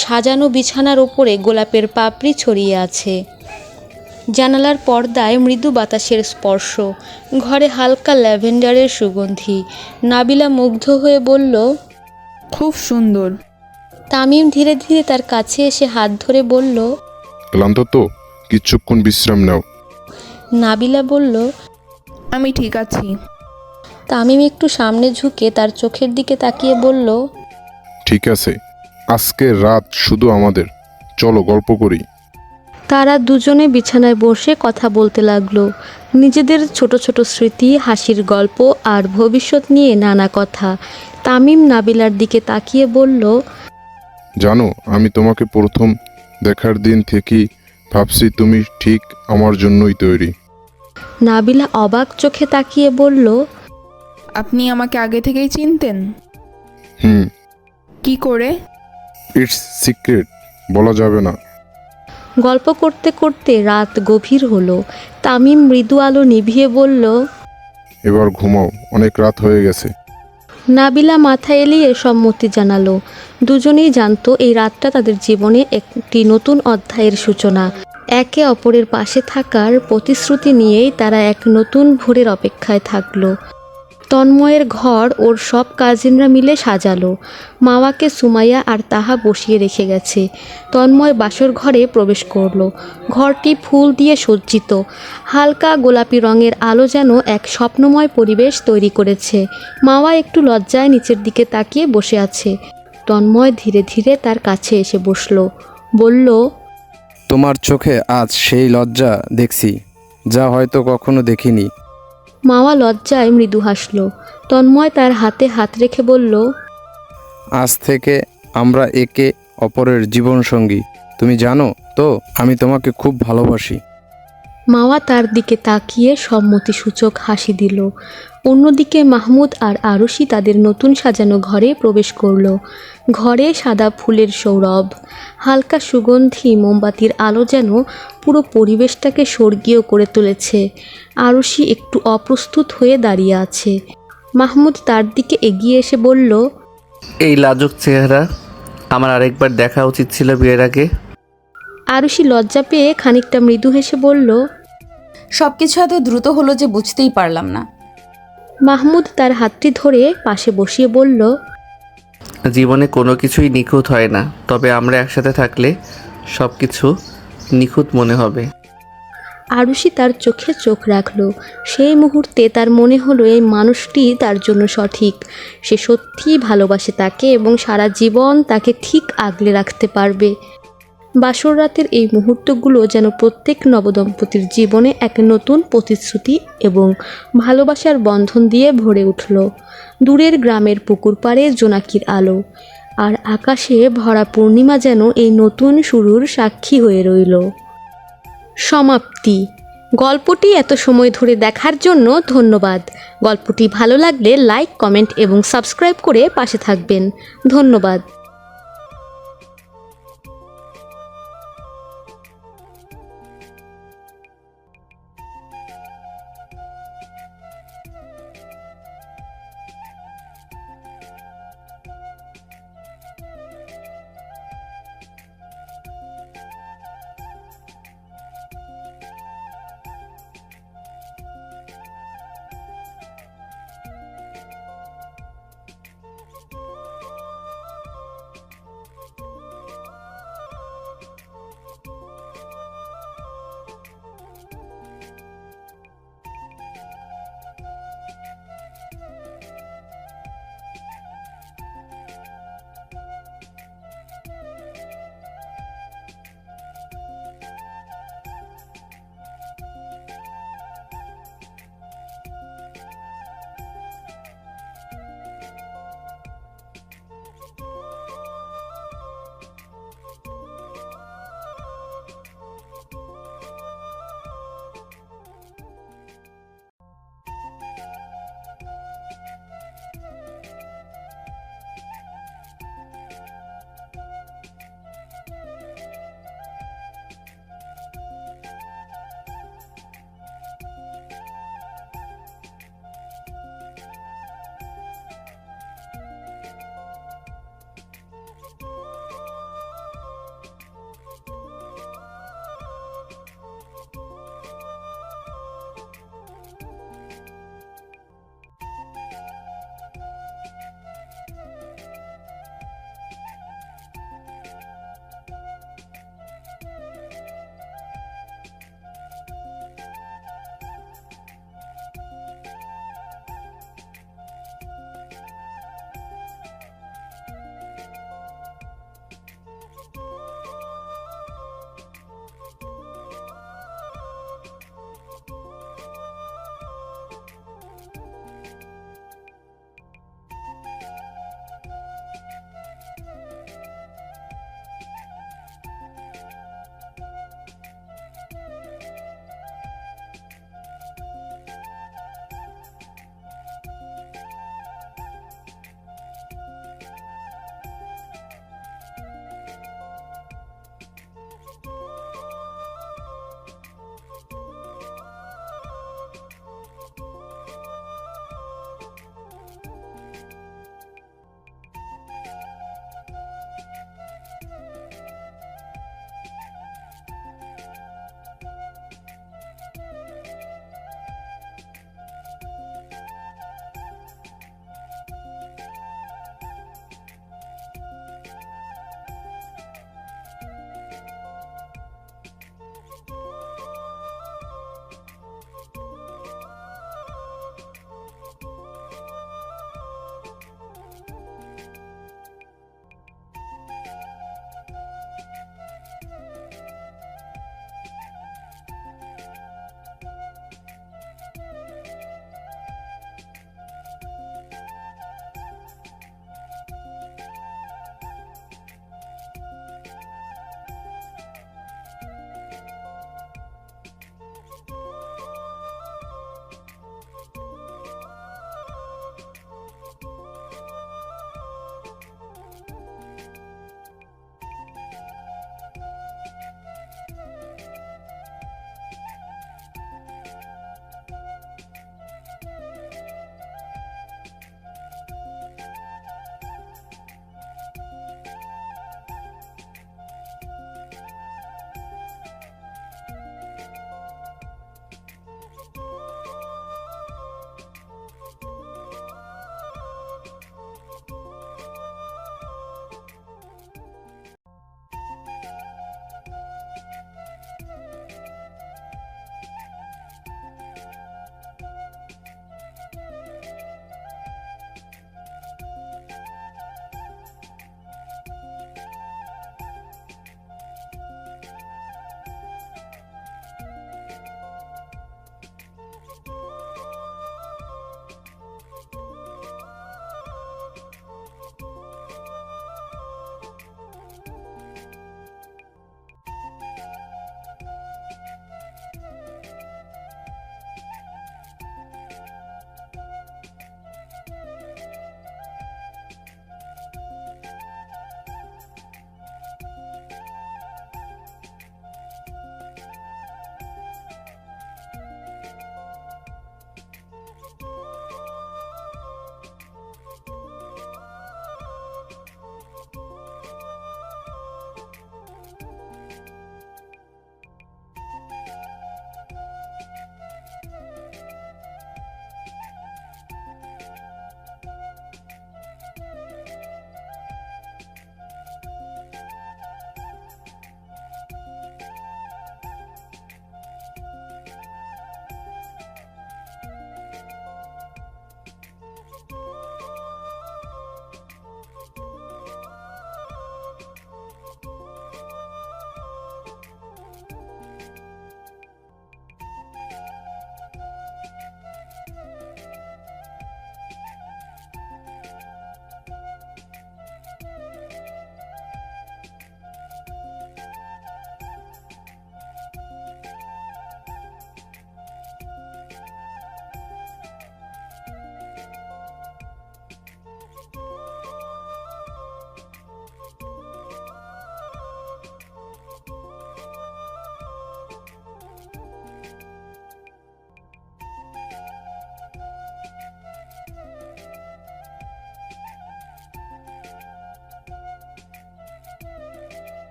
সাজানো বিছানার ওপরে গোলাপের পাপড়ি ছড়িয়ে আছে। জানালার পর্দায় মৃদু বাতাসের স্পর্শ, ঘরে হালকা ল্যাভেন্ডারের সুগন্ধি। নাবিলা মুগ্ধ হয়ে বলল, খুব সুন্দর। তামিম ধীরে ধীরে তার কাছে এসে হাত ধরে বলল, ক্লান্ত তো, কিছুক্ষণ বিশ্রাম নাও। নাবিলা বলল, আমি ঠিক আছি। তামিম একটু সামনে ঝুঁকে তার চোখের দিকে তাকিয়ে বলল, ঠিক আছে, আজকের রাত শুধু আমাদের, চলো গল্প করি। তারা দুজনে বিছানায় বসে কথা বলতে লাগলো। নিজেদের ছোট ছোট স্মৃতি, হাসির গল্প আর ভবিষ্যৎ নিয়ে নানা কথা। তামিম নাবিলার দিকে তাকিয়ে বলল, জানো, আমি তোমাকে প্রথম দেখার দিন থেকেই ভাবছি তুমি ঠিক আমার জন্যই তৈরি। নাবিলা অবাক চোখে তাকিয়ে বলল, আপনি আমাকে আগে থেকেই চিনতেন? হুম। কি করে? ইটস সিক্রেট, বলা যাবে না। গল্প করতে করতে রাত গভীর হলো। তামিম মৃদু আলো নিভিয়ে বলল, এবার ঘুমাও, অনেক রাত হয়ে গেছে। নাবিলা মাথা এলিয়ে সম্মতি জানালো। দুজনেই জানতো এই রাতটা তাদের জীবনে একটি নতুন অধ্যায়ের সূচনা। একে অপরের পাশে থাকার প্রতিশ্রুতি নিয়েই তারা এক নতুন ভোরের অপেক্ষায় থাকলো। তন্ময়ের ঘর ওর সব কাজিনরা মিলে সাজালো। মাওয়াকে সুমাইয়া আর তাহা বসিয়ে রেখে গেছে। তন্ময় বাসর ঘরে প্রবেশ করলো। ঘরটি ফুল দিয়ে সজ্জিত। হালকা গোলাপি রঙের আলো যেন এক স্বপ্নময় পরিবেশ তৈরি করেছে। মাওয়া একটু লজ্জায় নিচের দিকে তাকিয়ে বসে আছে। তন্ময় ধীরে ধীরে তার কাছে এসে বসলো, বলল, তোমার চোখে আজ সেই লজ্জা দেখছি, যা হয়তো কখনো দেখিনি। মাওয়া লজ্জায় মৃদু হাসল। তন্ময় তার হাতে হাত রেখে বলল, আজ থেকে আমরা একে অপরের জীবনসঙ্গী। তুমি জানো তো, আমি তোমাকে খুব ভালোবাসি। মাওয়া তার দিকে তাকিয়ে সম্মতিসূচক হাসি দিল। অন্যদিকে মাহমুদ আর আরুষি তাদের নতুন সাজানো ঘরে প্রবেশ করলো। ঘরে সাদা ফুলের সৌরভ, হালকা সুগন্ধি মোমবাতির আলো যেন পুরো পরিবেশটাকে স্বর্গীয় করে তুলেছে। আরুষি একটু অপ্রস্তুত হয়ে দাঁড়িয়ে আছে। মাহমুদ তার দিকে এগিয়ে এসে বলল, এই লাজুক চেহারা আমার আরেকবার দেখা উচিত ছিল বিয়ের আগে। আরুষি লজ্জা পেয়ে খানিকটা মৃদু হেসে বলল, সব কিছু এত দ্রুত হলো যে বুঝতেই পারলাম না। মাহমুদ তার হাতটি ধরে পাশে বসিয়ে বলল, জীবনে কোনো কিছুই নিখুঁত হয় না, তবে আমরা একসাথে থাকলে সব কিছু নিখুঁত মনে হবে। আরুষি তার চোখে চোখ রাখল। সেই মুহূর্তে তার মনে হলো এই মানুষটি তার জন্য সঠিক। সে সত্যিই ভালোবাসে তাকে এবং সারা জীবন তাকে ঠিক আগলে রাখতে পারবে। বাসর রাতের এই মুহূর্তগুলো যেন প্রত্যেক নবদম্পতির জীবনে এক নতুন প্রতিশ্রুতি এবং ভালোবাসার বন্ধন দিয়ে ভরে উঠল। দূরের গ্রামের পুকুর পাড়ে জোনাকির আলো আর আকাশে ভরা পূর্ণিমা যেন এই নতুন শুরুর সাক্ষী হয়ে রইল। সমাপ্তি। গল্পটি এত সময় ধরে দেখার জন্য ধন্যবাদ। গল্পটি ভালো লাগলে লাইক, কমেন্ট এবং সাবস্ক্রাইব করে পাশে থাকবেন। ধন্যবাদ।